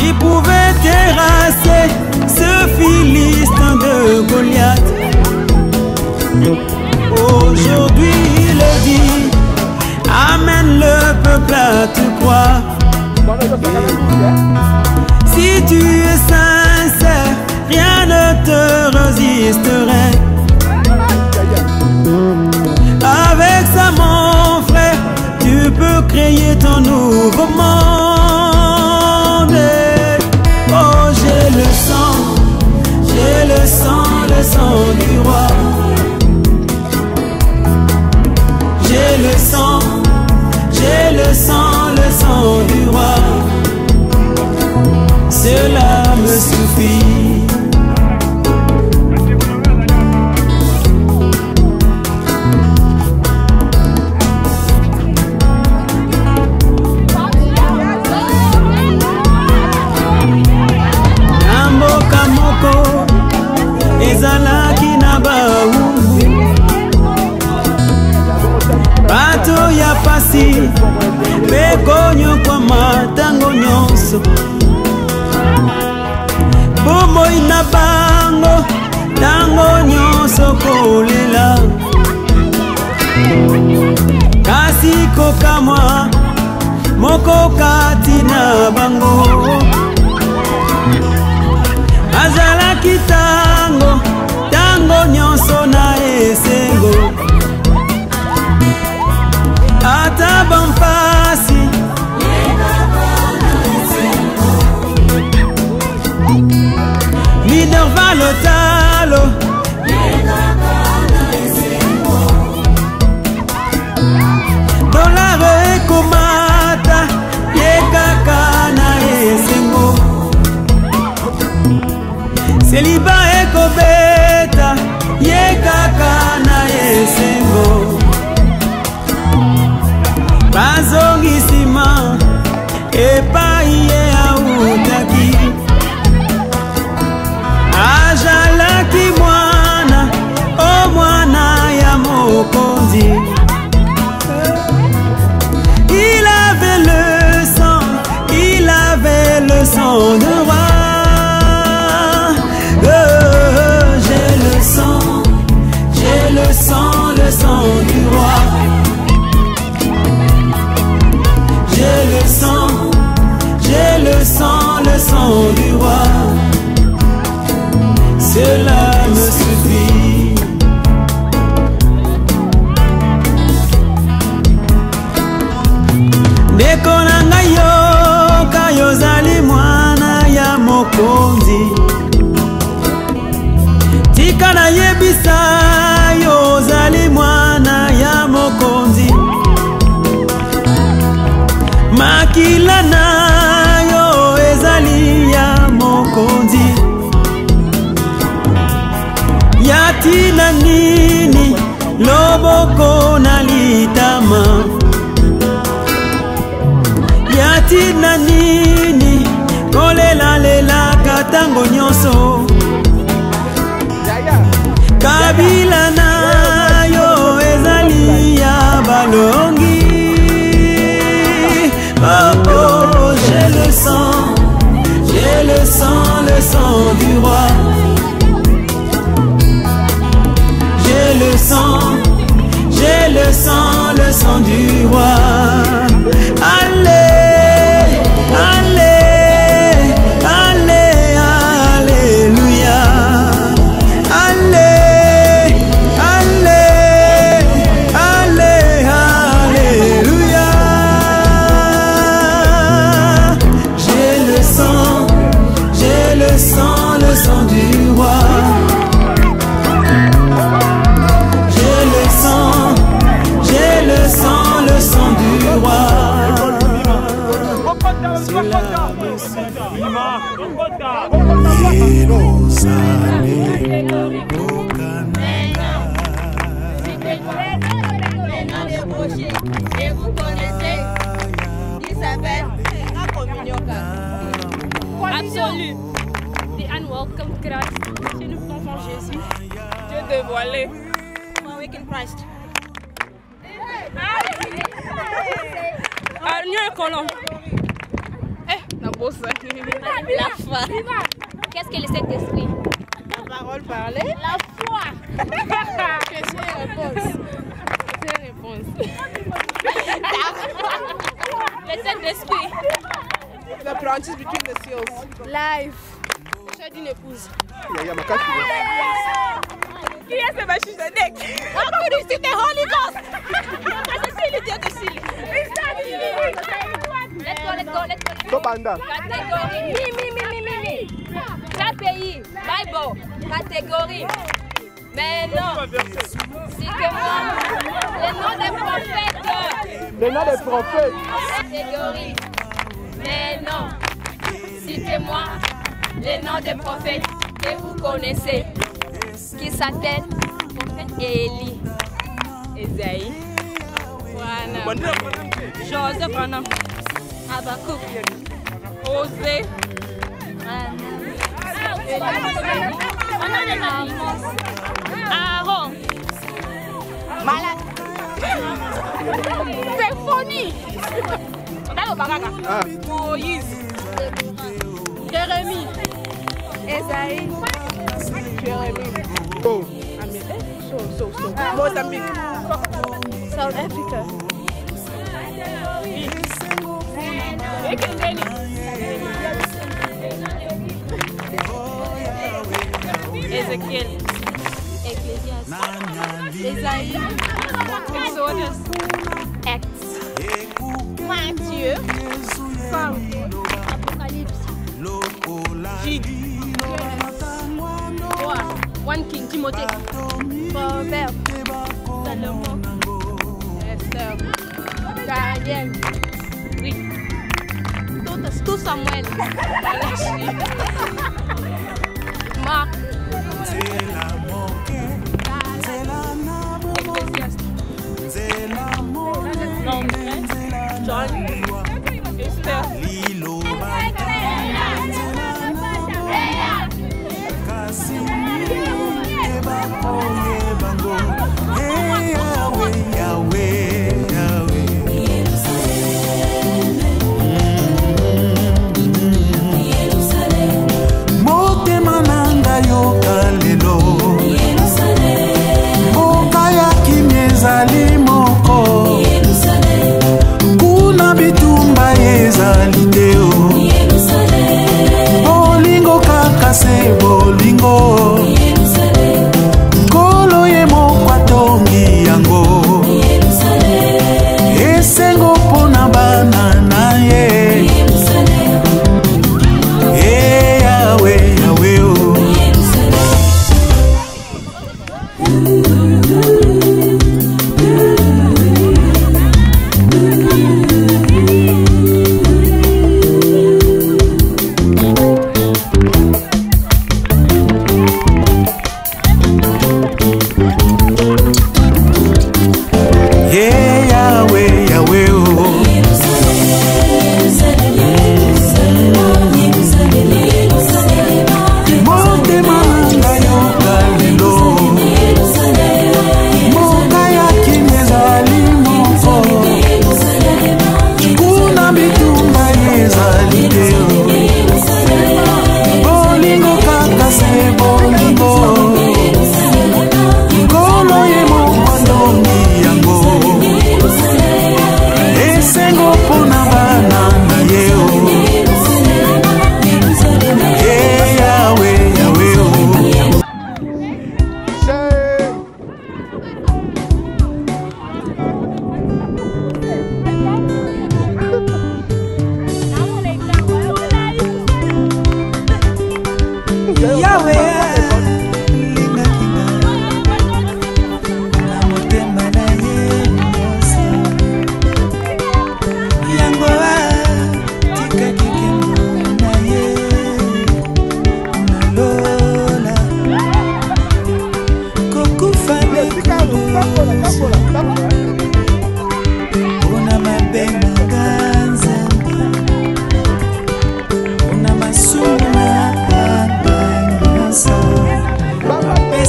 il pouvait terrasser ce Philistin de Goliath. Aujourd'hui il dit, amène le peuple à te croire. Si tu es sincère, rien ne te résisterait. Avec ça mon frère, tu peux créer ton nouveau monde. Oh, j'ai le sang du roi. J'ai le sang du roi. Cela me suffit. Namboka moko ezalaki na baungu, bato ya pasi bekonyo kwa matango nyonso. Bomoi na bango tango nyonso kolela, kasi kokamwa moko kati na bango. Azalaki tango nyonso na esengo, ata bampasi Minerva lotalo dolare ekomata yekaka na esengo, seliba ekobeta yekaka na esengo. Bazongi nsima epai ye autaki, azalaki mwana o mwana ya mokonzi. Il avait le sang de roi. J'ai le sang du roi. J'ai le sang du roi. Cela me suffit. Ndeko na ngai yoka yozali mwana ya mokonzi, tika na yebisa yozali mwana ya mokonzi. Makila na yo ezali ya mokonzi, yatina nini loboko na litama, yatina nini kolela katango nyonso. Kabila na yo ezali ya balongi. Oh oh, j'ai le sang du roi. J'ai dévoiler. Awaken Christ. Agneau et colon. La bosse. La foi. Qu'est-ce que le Saint-Esprit? La parole parlée. La foi. Question et réponse. Le Saint-Esprit. The branches between the seals. Life. J'ai d'une épouse. Qui est ce machin de deck? How could you see the Holy Ghost? Let's go. Catégorie. Me. 4 pays. Bible. Catégorie. Mais non. C'est que moi. Le nom des prophètes. Le nom des prophètes. Catégorie. Mais non. Citez-moi le nom des prophètes que vous connaissez, qui s'appelle Élie, Esaïe, Joseph, Habakkuk, Osée, Aaron, Malak, Symphonie, Moïse, Jérémie, Esaïe, Jérémie, Mozambique, South Africa, Ézéchiel, Ecclésiaste, Esaïe, Exodus, Acts, Matthieu, Apocalypse, Jude, 1 King, Timothée, Proverbes, Salomon, Esther, Daniel, oui, tout Samuel, Marc, Ecclésiaste, John, Esther, motema nanga yoka lelo mboka ya kimia ezali moko kuna bitumba ezali te bolingo kaka se bolingo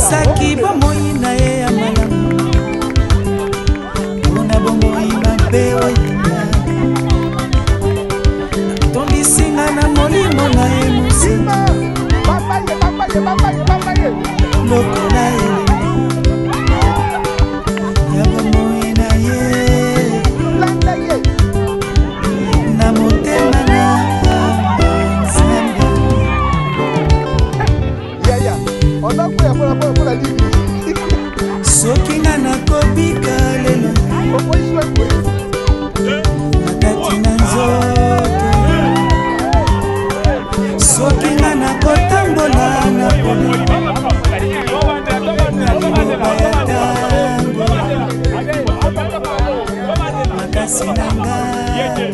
napesaki bomoi na ye ya malamu mpona bomoi mabe oyina natondisinga na molimo na ye mosinga lokola elenge ya bomoi na ye na motema na soki nga nakobika lelo nakati na nzoto soki nga nakotambola na pona na liloba ya tango makasi na ngai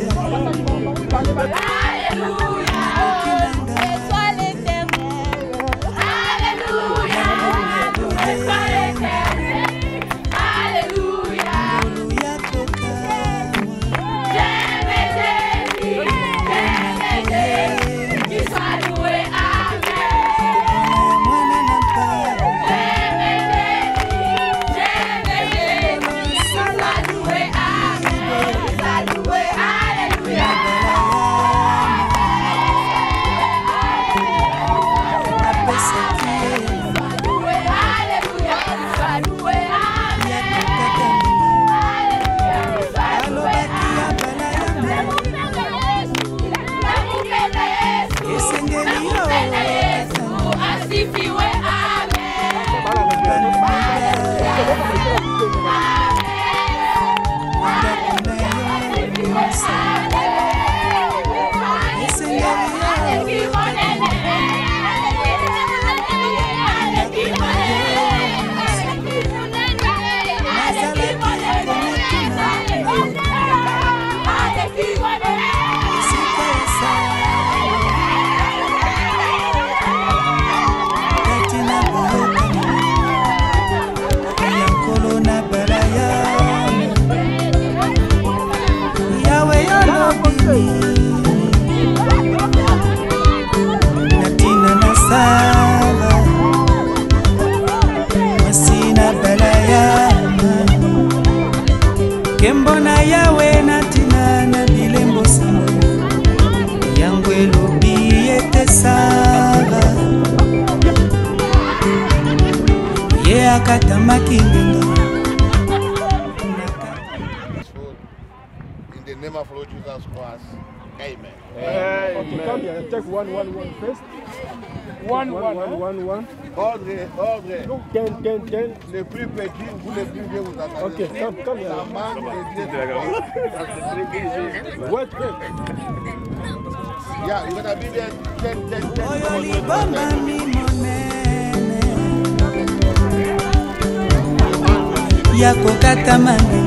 natina na sala masina balaya kembo na yawe natina na bilembo sango yango elobi ete sara ye akatamaki ngenga. In the name of Lord Jesus Christ, amen. Okay, come here. Take 1-1-1 first. 1-1-1-1. Ordre. 10. Le plus petit, vous le plus vieux, vous attendez. Ok, come here. La manque de Wait. Yeah, you're gonna be there 10. Ya kokata mane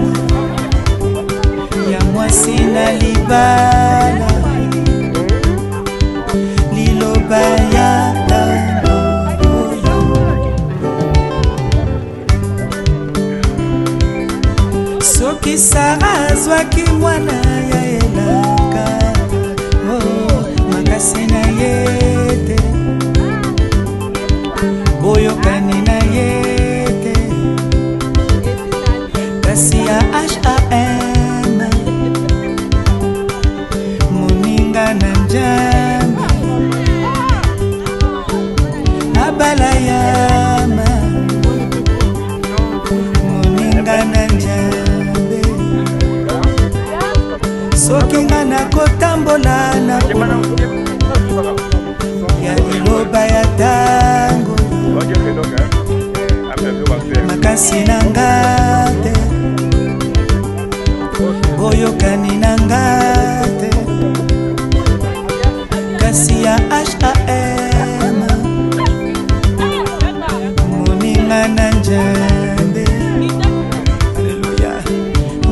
ya mwasi na libala liloba ya tango soki Sara azwaki mwana ya elaka makasi na ye te boyokani na ye te kasi ya HAM moninga na njambe abalayama moninga na njambe soki nga nakotambola na pona ya liloba ya tango makasi na nga te boyokani na nga te kasi ya HAM moninga na njambe. Alleluia.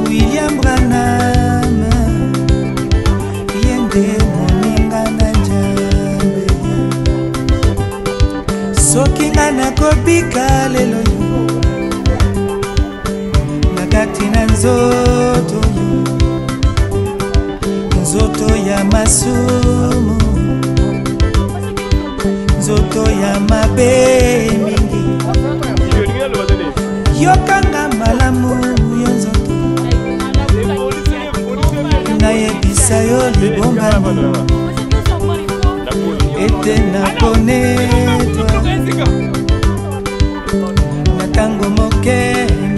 William Branham yende moninga na njambe soki nga nakobika lelo nakati na nzoto ya masumu nzoto ya mabe mingi ete nakonetwa na tango moke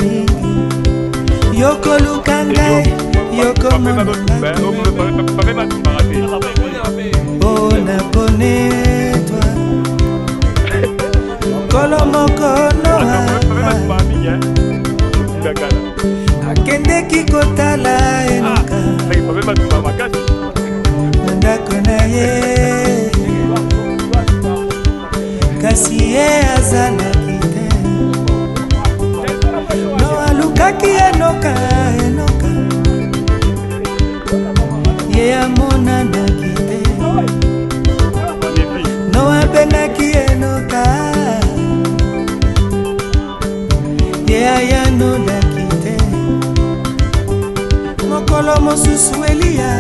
mingi yokoluka ngai yokomona mpo nakonetwa mokolo mokonoa akendeki kotala enoka na ndako na ye kasi ye azalaki te no alukaki enoka ye amonanaki te no abengaki enoka ye ayanolaki te mokolo mosusu Eliya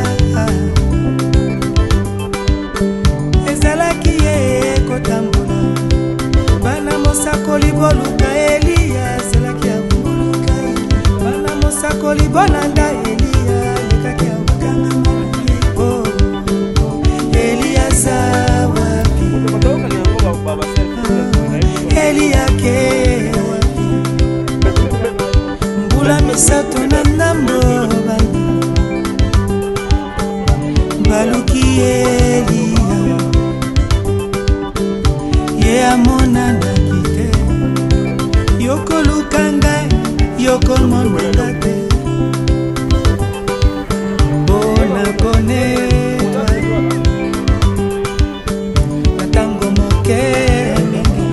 ezalaki ye kotambola bana mosakoli boluka Eliya ezalaki abuluka bana mosakoli bolanda Eliya lekaki abukanga malaye Eliya zawapi Eliya ke mbula misato na ndambo baluki Eliya ye amonanaki te yokoluka ngai yokomonanga te mpona konetwa na ntango moke mingi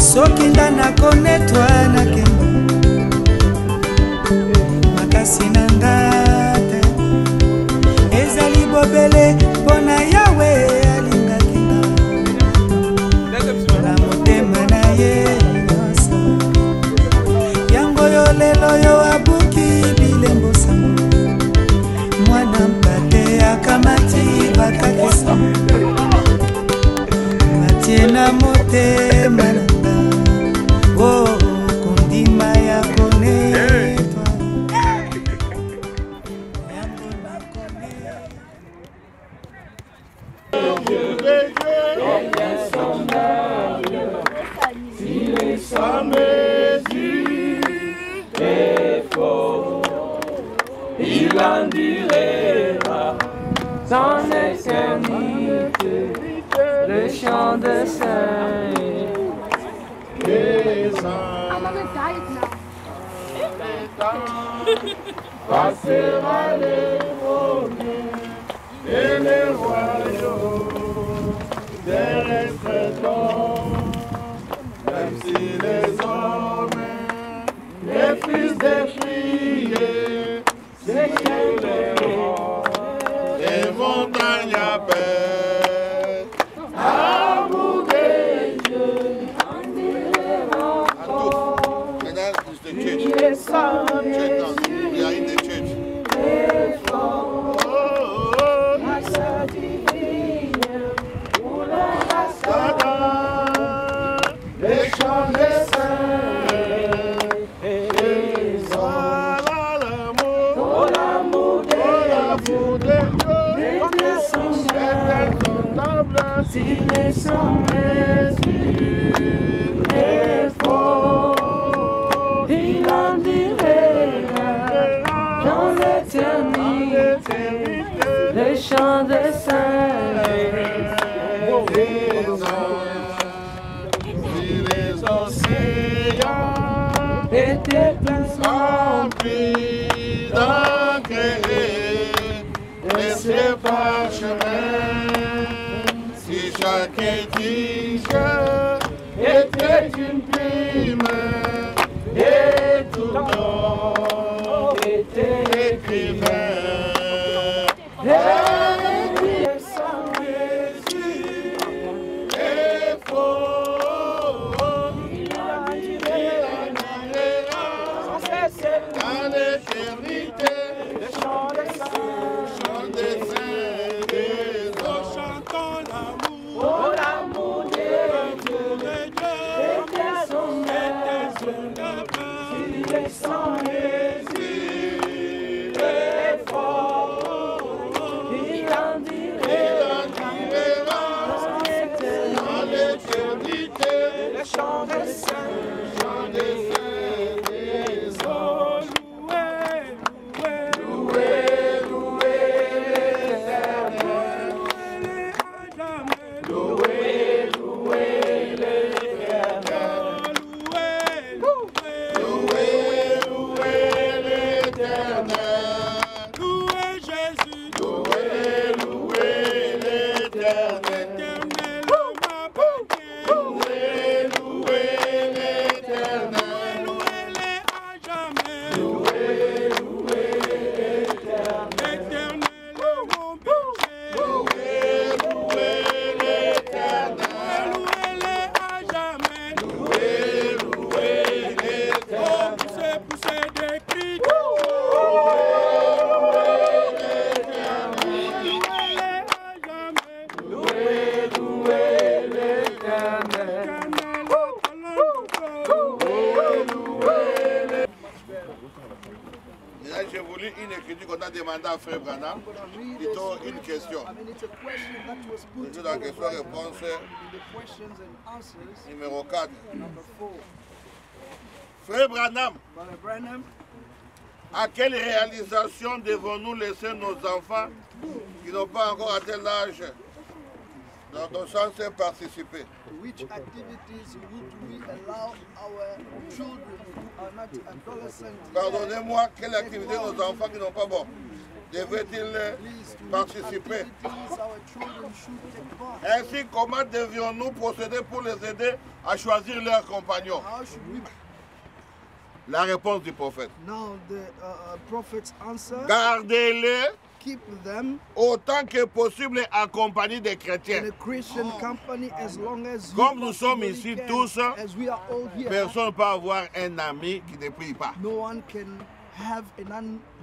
soki nda nakonetwa nakemba makasi na nga te ezali bobele mpona Yawe alingaki nga na motema na ye nyonso yango yo lelo yo abuki bilembo sango mwana mpate akamati bakakisa matie na motema na nga kondima ya konetwa Sa mesure est fort, il en direra dans l'éternité le chant de saint. Les passera les premiers et les royaumes terrestres tombent. Même si les hommes, les fils des prières, s'éclaireront, les montagnes appellent, amour de Dieu, en diront encore, il est sans mesure, et fort, à sa divine, pour la race. Les chants des saints et les hommes, pour l'amour de Dieu, les sont contemplables, s'ils sont esprits et forts, il en dira dans l'éternité, les chants des saints et les hommes. Était plus rempli d'encre, laissé parchemin. Si chaque tige était une plume, et tout nom était écrivain. le chant des saints, le chant des saints. Oh, louez, louez, louez l'Éternel. Louez, louez l'Éternel. Louez, louez l'Éternel. Louez Jésus. Louez, louez l'Éternel. Louez, louez l'Éternel. Louez-les à jamais. Louez, louez l'Éternel. L'Éternel est mon berger. Louez, louez l'Éternel. Louez-les à jamais. Louez, louez l'Éternel. Oh, poussez, poussez des cris. J'ai voulu une écriture qu'on a demandé à Frère Branham, plutôt une question. C'est la question-réponse numéro 4. Frère Branham, à quelle réalisation devons-nous laisser nos enfants qui n'ont pas encore atteint l'âge dans nos sens participer? Which activities would we allow our children who are not adolescents? Pardonnez-moi, quelle activité nos enfants qui n'ont pas bon devaient-ils participer? Ainsi, comment devions-nous procéder pour les aider à choisir leurs compagnons? La réponse du prophète. Now the prophet's answer. Gardez-les. Keep them autant que possible accompagnés des chrétiens. In a Christian company, as long as comme nous sommes ici tous, personne ne peut avoir un ami qui ne prie pas. No one can have an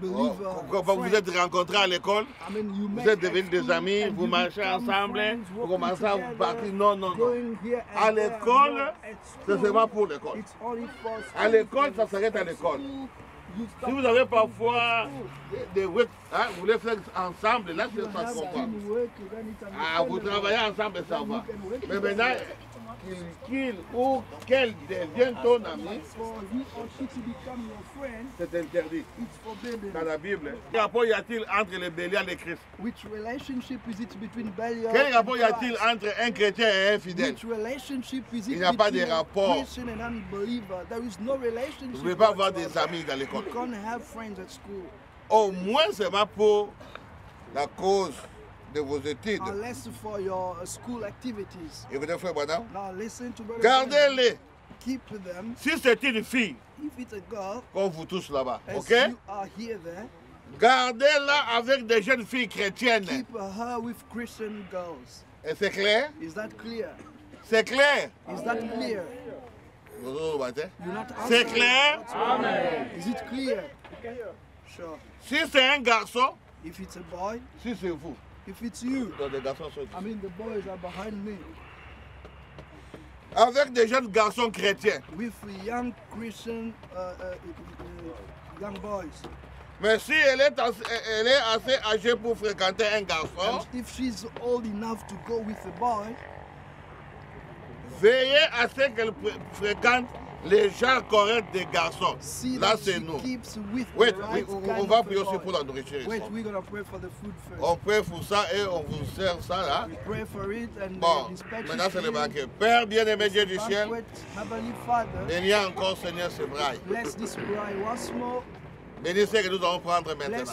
unbeliever Quand vous êtes rencontrés à l'école, vous êtes devenus des amis, vous marchez ensemble, vous commencez à vous partir. Non, non, non. À l'école, ce n'est pas pour l'école. À l'école, ça s'arrête à l'école. Si vous avez parfois des work, vous voulez faire ensemble, là ça se comprend. Vous travaillez ensemble, ça va. Mais maintenant, qu'il ou qu'elle devienne ton ami, c'est interdit. Dans la Bible, quel rapport y a-t-il entre les Bélial et Christ? Quel rapport y a-t-il entre un chrétien et un fidèle? Il n'y a pas de rapport. Vous ne pouvez pas avoir des amis dans l'école. Au moins, c'est pas pour la cause de vos études. Écoutez, frère Branham. Gardez-les. Si c'est une fille, comme vous tous là-bas, ok? Gardez-la avec des jeunes filles chrétiennes. Et c'est clair? C'est clair? C'est clair? Si c'est un garçon, si c'est vous, les garçons sont avec des jeunes garçons chrétiens. Mais si elle est assez âgée pour fréquenter un garçon, veillez à ce qu'elle fréquente les gens corrects des garçons. Là, c'est nous. Oui, on va prier aussi pour la nourriture. On prie pour ça et on vous sert ça là. Bon, maintenant c'est le banquet. Père bien-aimé Dieu du ciel, bénis encore Seigneur ce braille. Bénis ce que nous allons prendre maintenant.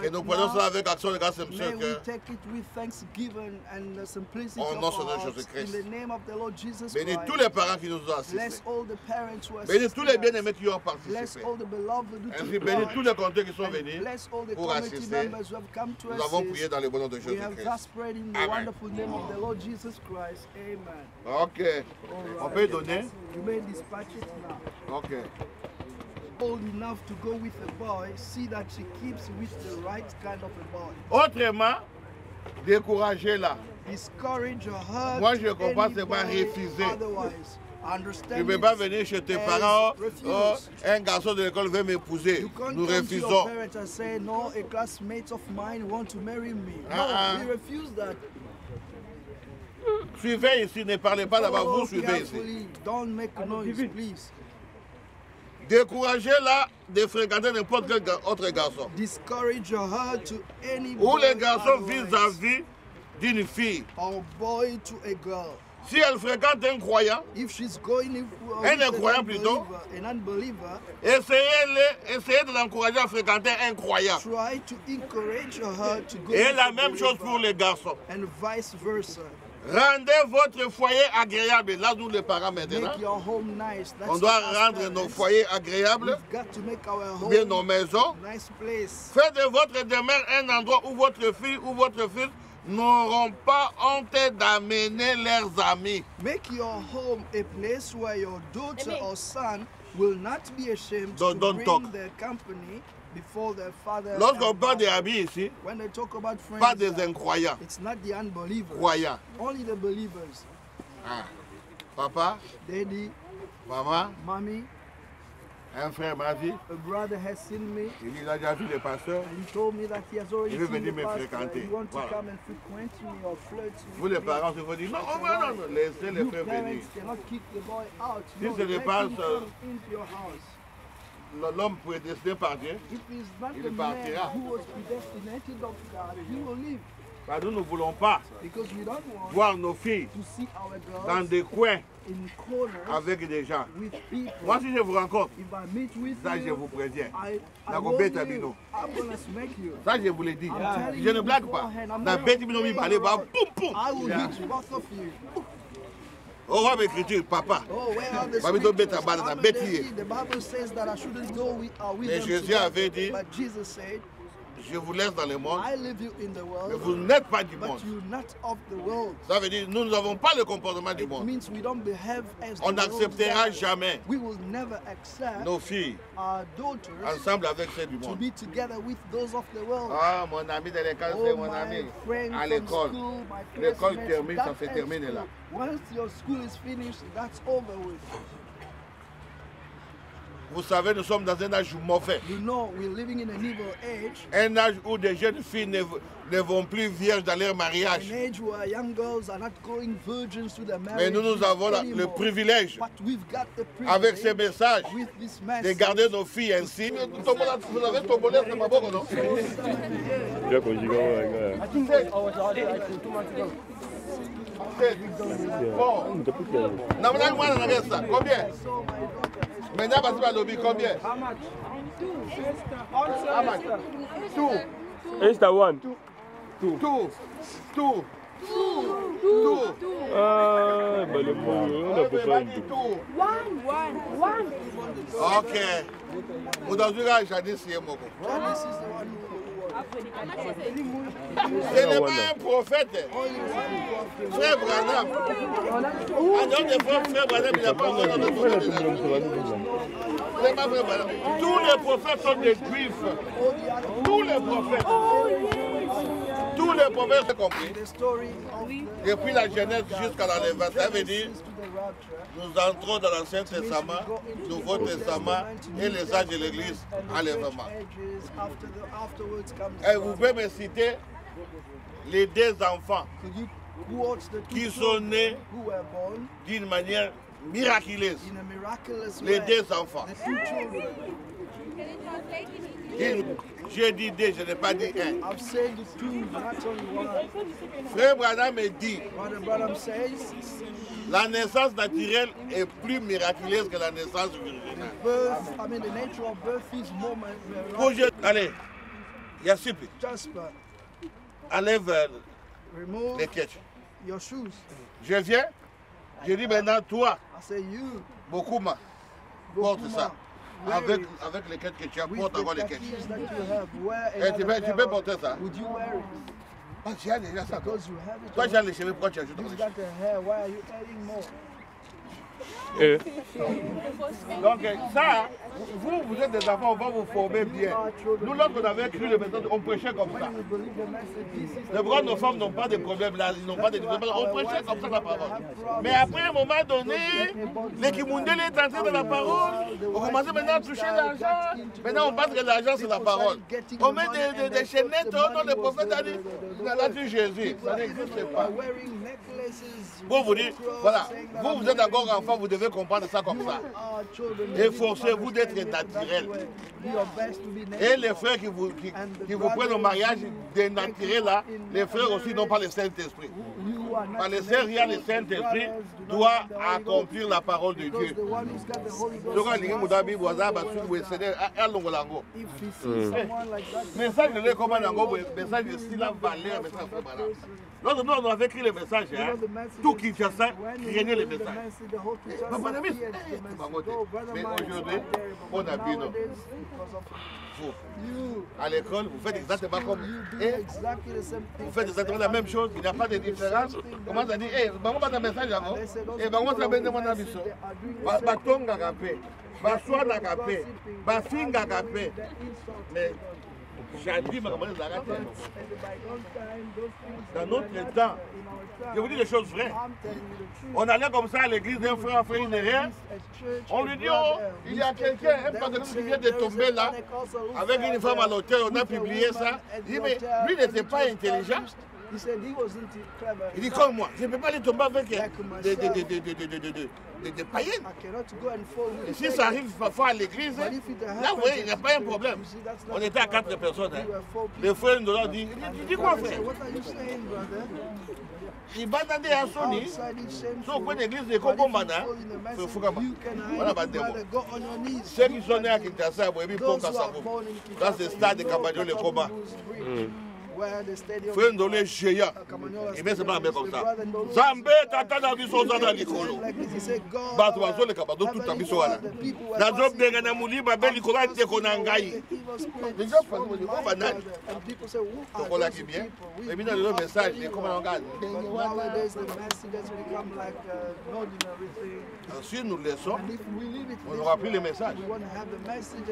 Que nous prenons cela avec action de grâce et monsieur cœur. Au nom de Seigneur Jésus-Christ. Bénis tous les parents qui nous ont assistés. Bénis tous les bien-aimés qui ont participé. Ainsi, bénis tous les compteurs qui sont venus pour assister. Nous avons prié dans le bon nom de Jésus-Christ. Amen. Ok. On peut donner. Ok. Old enough to go with a boy, see that she keeps with the right kind of a boy. Autrement, découragez-la. Discourage her. Moi, je comprends, c'est pas refuser. Tu ne peux pas venir chez tes parents, un garçon de l'école veut m'épouser. Nous refusons. No, a classmate of mine want to marry me. No, we refuse that. Suivez ici, ne parlez pas là-bas, vous suivez ici. Don't make noise, please. Découragez-la de fréquenter n'importe quel autre garçon. Discourage her to any Ou les garçons vis-à-vis d'une fille. Or boy to a girl. Si elle fréquente un croyant, un incroyant plutôt, essayez de l'encourager à fréquenter un croyant. Et la même chose pour les garçons. Rendez votre foyer agréable. Là, nous les parents maintenant, on doit rendre nos foyers agréables, ou bien nos maisons. Faites de votre demeure un endroit où votre fille ou votre fils n'auront pas honte d'amener leurs amis. Make your home a place where your daughter or son will not be ashamed to bring their company before their father. Lorsqu'on parle des amis ici, when they talk about friends, pas des incroyants. It's not the unbelievers. Croyants. Only the believers. Ah. Papa, Daddy, maman, mommy, un frère m'a vu. A brother has seen me. Il a déjà vu le pasteur. And he told me that he has already il veut seen venir the me pastor. fréquenter. He wants Voilà. to come and frequent me or flirt with Vous les me. parents, vous dites non, non, laissez les frères venir. Parents cannot kick the boy out. Si No, ce n'est let pas him come into your house. l'homme prédestiné par Dieu, If he's not il the man partira. who was predestinated of God, he will live. Bah, nous ne voulons pas Because we don't want voir nos filles to see our girls dans des coins in corners avec des gens. with people. Moi, si je vous rencontre, If I meet with ça, you, je vous préviens. I Na warn kobeta you, bino. I'm gonna smack you. Ça, je vous l'ai dit. I'm telling Je ne you blague pas. beforehand, I'm Na not bête bino mi playing parler, bah, around. boum, boum. I will hit both of you. Au roi d'écriture, papa. Oh, where are the Bah, bito bête à scriptures? bas, na I'm a bête daddy. hier. The Bible says that I shouldn't go with Mais them Jésus together. avait dit, But Jesus said, je vous laisse dans le monde, I leave you in the world, mais vous n'êtes pas du monde. but you're not of the world. Ça veut dire, nous n'avons pas le comportement du It monde. means we don't behave as On the world n'acceptera does. jamais We will never accept nos filles our daughters ensemble avec celles du to monde. be together with those of the world. Ah, mon ami de l'école, Oh, c'est mon my ami. friend À from l'école. school, my L'école classmates, termine, ça that's fait at terminer là. school. Once your school is finished, that's over with. Vous savez, nous sommes dans un âge mauvais. You know, we're living in an evil age. Un âge où des jeunes filles ne vont plus vierges dans leur mariage. An age where young girls are not going virgins to their Mais marriage. nous avons le privilège, But we've got the privilege avec ces messages, with this de message. garder nos filles ainsi. Vous avez tombolé sur ma boque, non? Bien conjugué, Bon. Namana moi na ça. Combien? Maintenant parce que lobby combien? How much? Two. Insta one. Two. Ah, bah le bon, on a besoin de tout. One. Ok. Vous dans une âge, Janice, c'est mon Ce n'est pas un prophète. Frère Branham. En dehors des frères Branham, il n'y a pas de prophète. C'est pas Frère Branham. Tous les prophètes sont des juifs. Tous les prophètes. Tous les prophètes, c'est compris. Depuis la Genèse jusqu'à l'enlèvement, ça veut dire nous entrons dans l'Ancien Testament, Nouveau Testament et les âges de l'Église, enlèvement. Et vous pouvez me citer les deux enfants qui sont nés d'une manière miraculeuse. Les deux enfants. J'ai dit deux, je n'ai pas dit un. Frère Branham me dit, la naissance naturelle est plus miraculeuse que la naissance virginale. Allez, Yassipi, enlève les ketchup. Je viens, je dis maintenant toi, beaucoup porte ça. Avec les ketchup que tu as, porte encore les ketchup. Et tu peux porter ça. Ah, tu as déjà ça. Toi, tu as les cheveux, pourquoi tu ajoutes dans les cheveux? Donc ça, vous êtes des enfants, on va vous former bien. Nous, lorsqu'on avait écrit le message, on prêchait comme ça. Les bras de nos femmes n'ont pas de problème là, ils n'ont pas de problème. On prêchait comme ça la parole. Mais après, à un moment donné, l'équipe mondiale est entrée dans la parole. On commençait maintenant à toucher l'argent. Maintenant, on pense que l'argent, c'est la parole. On met des chaînettes, non, les prophètes ont dit, là, tu Jésus. Ça n'existe pas. Vous vous dites, voilà, vous êtes encore enfant, vous devez comprendre ça comme ça. Efforcez-vous d'être naturel. Et les frères qui vous prennent au mariage dénaturé là, les frères aussi n'ont pas le Saint-Esprit. Par les sœurs, il y a le Saint-Esprit doit accomplir la parole de Dieu. Message de l'économie, message de style à valeur, message de valeur. Lorsque nous on avait écrit le message, tout qui fait ça, craignait le message. Mais aujourd'hui, on a vu non. Vous, à l'école, vous faites exactement comme vous faites exactement la même chose, il n'y a pas de différence. Comment ça dit, maman va un message encore, et maman ça va demander un biso. Batonga capé, baswana capé, bafinga capé. Mais j'ai dans notre temps, je vous dis des choses vraies. On allait comme ça à l'église d'un frère a fait une erreur. On lui dit, oh, il y a quelqu'un, un pasteur qui vient de tomber là, avec une femme à l'hôtel, on a publié ça. Il dit, mais lui n'était pas intelligent. Il dit comme moi, je ne peux pas aller tomber avec des païennes. Et si ça arrive parfois à l'église, là vous voyez, il n'y a pas un problème. On était à 4 personnes. Le frère nous a dit, tu dis quoi frère? Il va dans des assoni, sauf que l'église est comme Bana, voilà, ceux qui sont nés à Kinshasa, vous voyez, dans ce stade de Kabadjo, le combat. Frère Ndolé géant, il met ses mains comme ça. Zambé, tata na biso za na likolo. Bato bazo le kabado tout abiso wana. Na job denga na muliba be likolo ate kona ngai. Les gens font du bon banane. Donc on l'a dit bien. Mais bien le message, c'est comment on gagne. Si nous le laissons, on n'aura plus le message.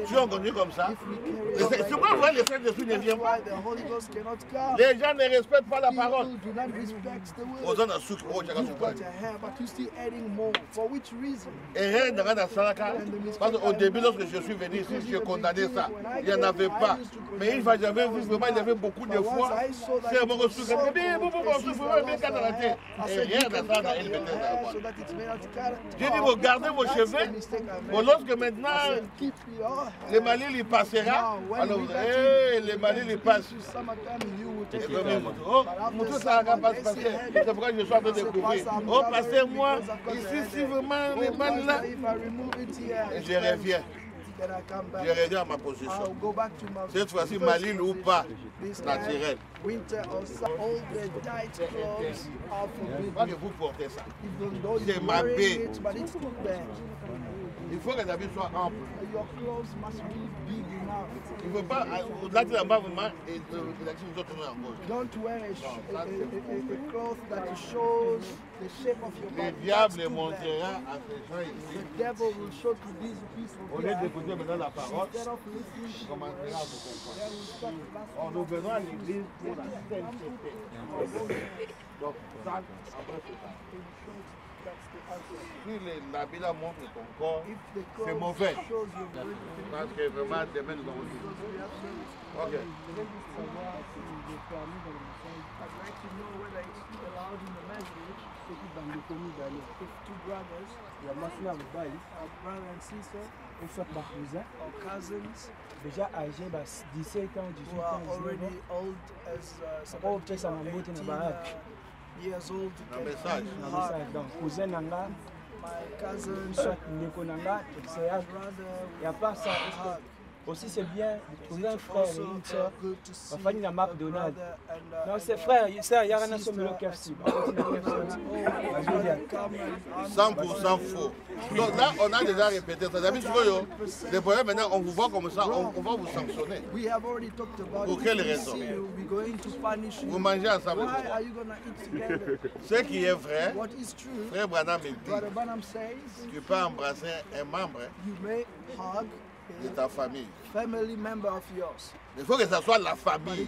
Si on continue comme ça, c'est pourquoi le Saint-Esprit ne vient pas. Les gens ne respectent pas la parole. Parce qu'au début, lorsque je suis venu ici, je condamnais ça. Il n'y en avait pas. Mais j'avais vu vraiment, il y avait beaucoup de fois. C'est un bon sucre. Et rien de ça n'a élevé. J'ai dit, regardez vos cheveux. Bon, lorsque maintenant, le Mali il passera, alors, le Mali il passe. C'est pourquoi je suis en train de découvrir. Oh, passez-moi, ici, si vraiment les balles là, je reviens. Je reviens à ma position. Cette fois-ci, Malil ou pas, naturel. Pourquoi que vous portez ça? C'est ma paix. Il faut que les habits soient amples. Il ne faut pas, au-delà de la bas vraiment, et vous tourner en gauche. Don't wear a cloth that shows the shape of your body. Le diable montrera à ces gens ici. The devil will show to these people. Au lieu d'écouter maintenant la parole, on commencera à vous comprendre. Nous venons à l'église pour la sainteté. Donc, ça, après c'est ça. Si l'habit là montre ton corps, c'est mauvais. Parce que vraiment, demain nous allons dire. Ok. Déjà âgés, 17 ans, 18 ans, already old as years old. Donc, cousin Nanga, my cousin, soit Ndeko Nanga, il n'y a pas ça. Aussi, c'est bien de trouver un frère et une soeur. Enfin, il y a Marc Donald. Non, c'est frère, il y a rien à se mettre au KFC. 100% faux. Donc là, on a déjà répété ça. Les problèmes, maintenant, on vous voit comme ça, on va vous sanctionner. Pour quelle raison? Vous mangez ensemble. Ce qui est vrai, frère Branham me dit, tu peux embrasser un membre de ta famille. Il faut que ça soit la famille.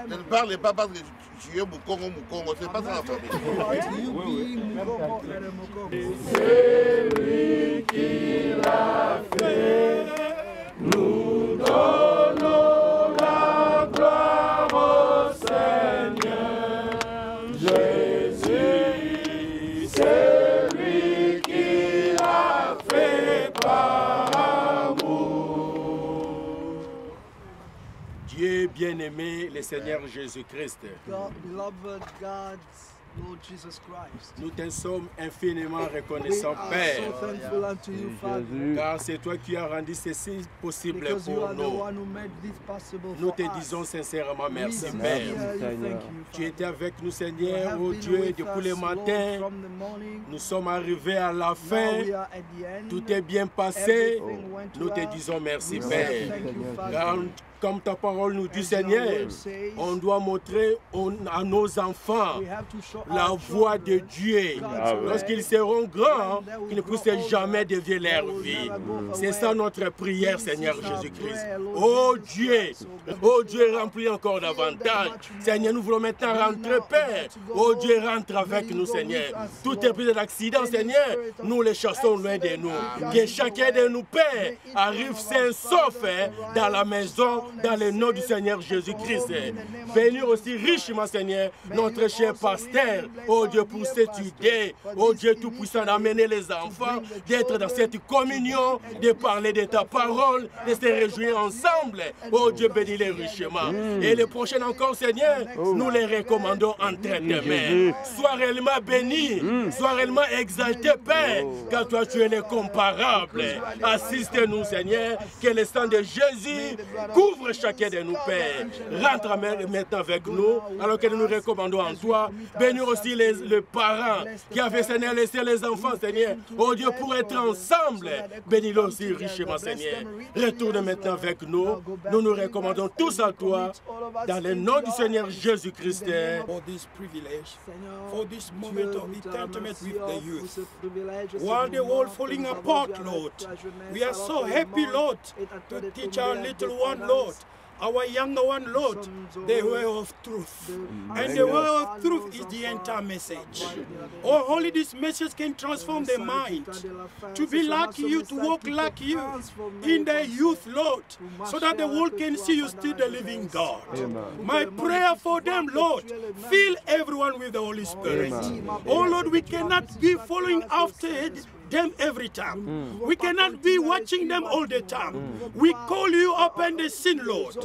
Ne parlez pas parce que tu es Mukongo, c'est pas ça la famille. C'est lui qui l'a fait, nous donnons la gloire au Seigneur. Jésus, c'est lui qui l'a fait par amour. Dieu bien-aimé, le Seigneur Jésus-Christ. Lord Jesus Christ. Nous te sommes infiniment reconnaissants, Père, car c'est toi qui as rendu ceci possible pour nous. Nous te disons sincèrement merci, Père. Tu étais avec nous, Seigneur, oh Dieu, depuis le matin. Nous sommes arrivés à la fin. Tout est bien passé. Nous te disons merci, Père. Car, comme ta parole nous dit, Seigneur, on doit montrer à nos enfants la voix de Dieu. Lorsqu'ils seront grands, qu'ils ne puissent jamais dévier leur vie. C'est ça notre prière, Seigneur Jésus-Christ. Oh Dieu, remplis encore davantage. Seigneur, nous voulons maintenant rentrer, Père. Oh Dieu, rentre avec nous, Seigneur. Tout est pris d'accident, Seigneur, nous les chassons loin de nous. Que chacun de nous, Père, arrive sain sauf dans la maison, dans le nom du Seigneur Jésus-Christ. Bénir aussi richement, Seigneur, notre cher pasteur. Oh Dieu, pour cette idée, oh Dieu Tout-Puissant, d'amener les enfants, d'être dans cette communion, de parler de ta parole, de se réjouir ensemble. Oh Dieu, bénis-les richement. Et les prochains encore, Seigneur, nous les recommandons entre tes mains. Sois réellement béni, sois réellement exalté, Père, car toi tu es l'incomparable. Assiste-nous, Seigneur, que le sang de Jésus couvre chacun de nous, Père. Rentre maintenant avec nous, alors que nous nous recommandons en toi. Bénir aussi les parents qui avaient, Seigneur, laissé les enfants, Seigneur. Oh Dieu, pour être ensemble, bénis-les aussi richement, Seigneur. Retourne maintenant avec nous. Nous nous recommandons tous à toi, dans le nom du Seigneur Jésus-Christ. For this privilege, for this moment of entertainment with the youth. While the world falling apart, Lord, we are so happy, Lord, to teach our little one, Lord, our younger one, Lord, the way of truth. And the way of truth is the entire message. Oh, only this message can transform the mind to be like you, to walk like you in the youth, Lord, so that the world can see you still the living God. My prayer for them, Lord, fill everyone with the Holy Spirit. Oh, Lord, we cannot be following after them every time. We cannot be watching them all the time. We call you up and the sin, Lord.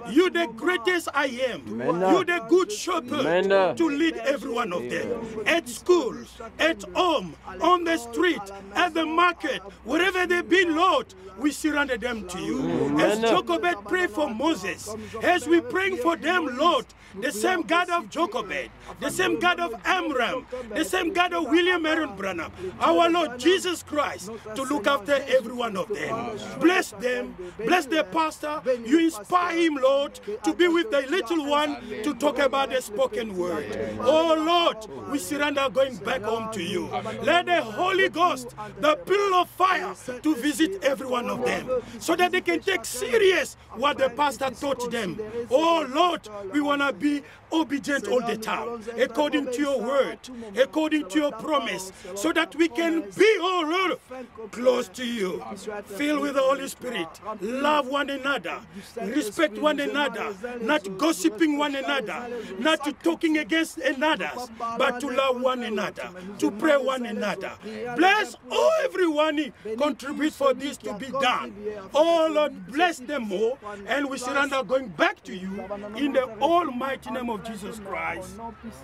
You the greatest I am. You the good shepherd to lead every one of them. At school, at home, on the street, at the market, wherever they've been, Lord, we surrender them to you. As Jochebed prayed for Moses, as we praying for them, Lord, the same God of Jochebed, the same God of Amram, the same God of William Aaron Branham, our Lord Jesus Christ, to look after every one of them. Bless them, bless the pastor. You inspire him, Lord, to be with the little one to talk about the spoken word. Oh Lord, we surrender going back home to you. Let the Holy Ghost, the pillar of fire, to visit every one of them, so that they can take serious what the pastor taught them. Oh Lord, we want to be obedient all the time, according to your word, according to your promise, so that we can be, oh Lord, close to you, filled with the Holy Spirit, love one another, respect one another, not gossiping one another, not talking against another, but to love one another, to pray one another. Bless all everyone contribute for this to be done. Oh Lord, bless them all, and we surrender going back to you in the almighty name of Jesus Christ.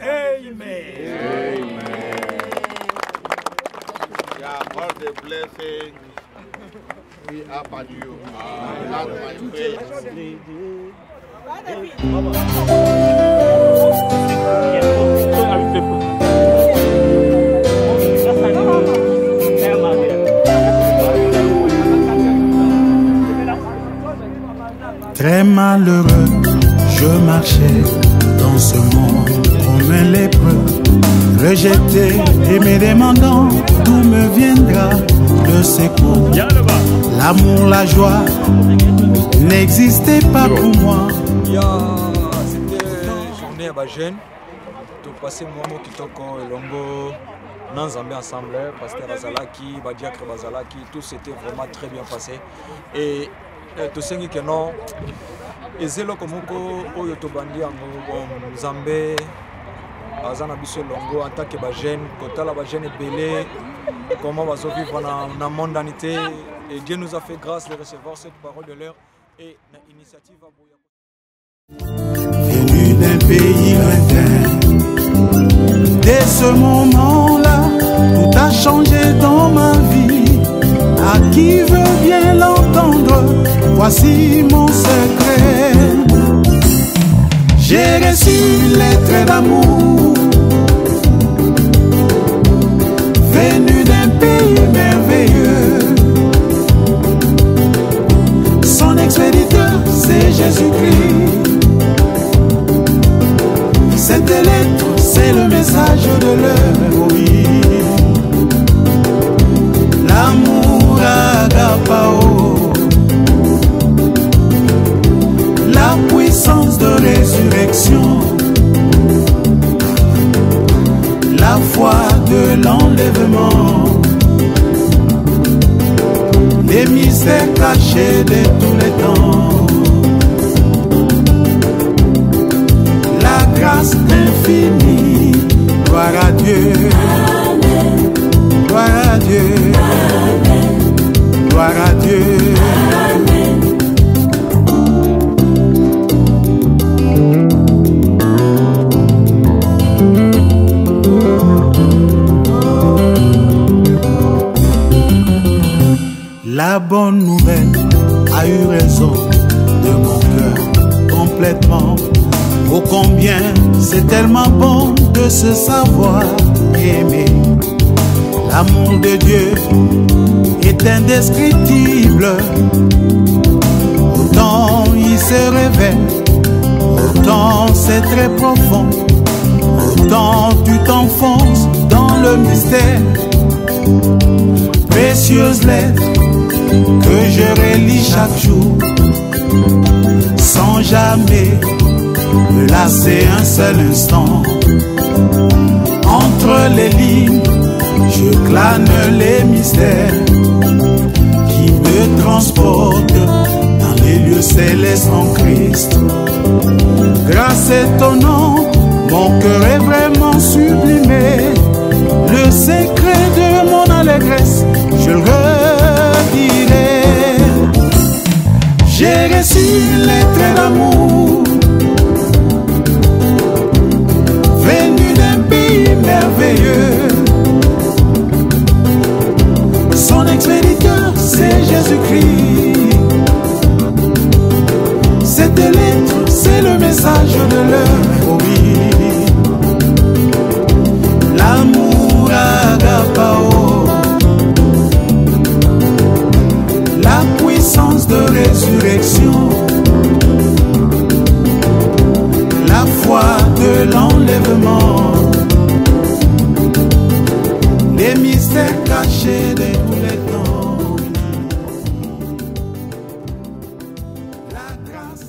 Amen. Yeah, all the blessings We are by you. That's my prayer. Très malheureux, je marchais dans ce monde comme un lépreux, rejeté et me demandant d'où me viendra le secours. L'amour, la joie n'existait pas pour moi. C'était journée à Bajen, tout passé Momo Kitoko et Longo, Nanzambe ensemble, Pasteur Azalaki, Badiakre Bazalaki, tout s'était vraiment très bien passé. Et tout ce qui est non, et c'est là que Oyo Tobandi Nzambe, Azana Biso Longo, en tant que Bajen, Kotala Bajen est belé, comment on va vivre dans la mondanité. Et Dieu nous a fait grâce de recevoir cette parole de l'heure et l'initiative à Venu d'un pays lointain, dès ce moment-là, tout a changé dans ma vie. À qui veut bien l'entendre, voici mon secret. J'ai reçu une lettre d'amour, venue d'un pays merveilleux. Son expéditeur, c'est Jésus-Christ. Cette lettre, c'est le message de l'heure, oui. L'amour agapao, la puissance de résurrection, la foi de l'enlèvement, les mystères cachés de tous les temps, la grâce infinie, gloire à Dieu. Amen. Gloire à Dieu. Amen. Gloire à Dieu. Amen. La bonne nouvelle a eu raison de mon cœur complètement. Oh combien c'est tellement bon de se savoir aimer. L'amour de Dieu est indescriptible. Autant il se révèle, autant c'est très profond. Autant tu t'enfonces dans le mystère. Précieuse lettre que je relis chaque jour, sans jamais me lasser un seul instant. Entre les lignes, je glane les mystères qui me transportent dans les lieux célestes en Christ. Grâce étonnante, mon cœur est vraiment sublimé. Le secret de mon allégresse, je le redirai. J'ai reçu une lettre d'amour, venue d'un pays merveilleux. Son expéditeur, c'est Jésus-Christ. Cette lettre, c'est le message de l'heure, oh oui. L'amour agapao, la puissance de résurrection, la foi de l'enlèvement, les mystères cachés de tous les temps, la grâce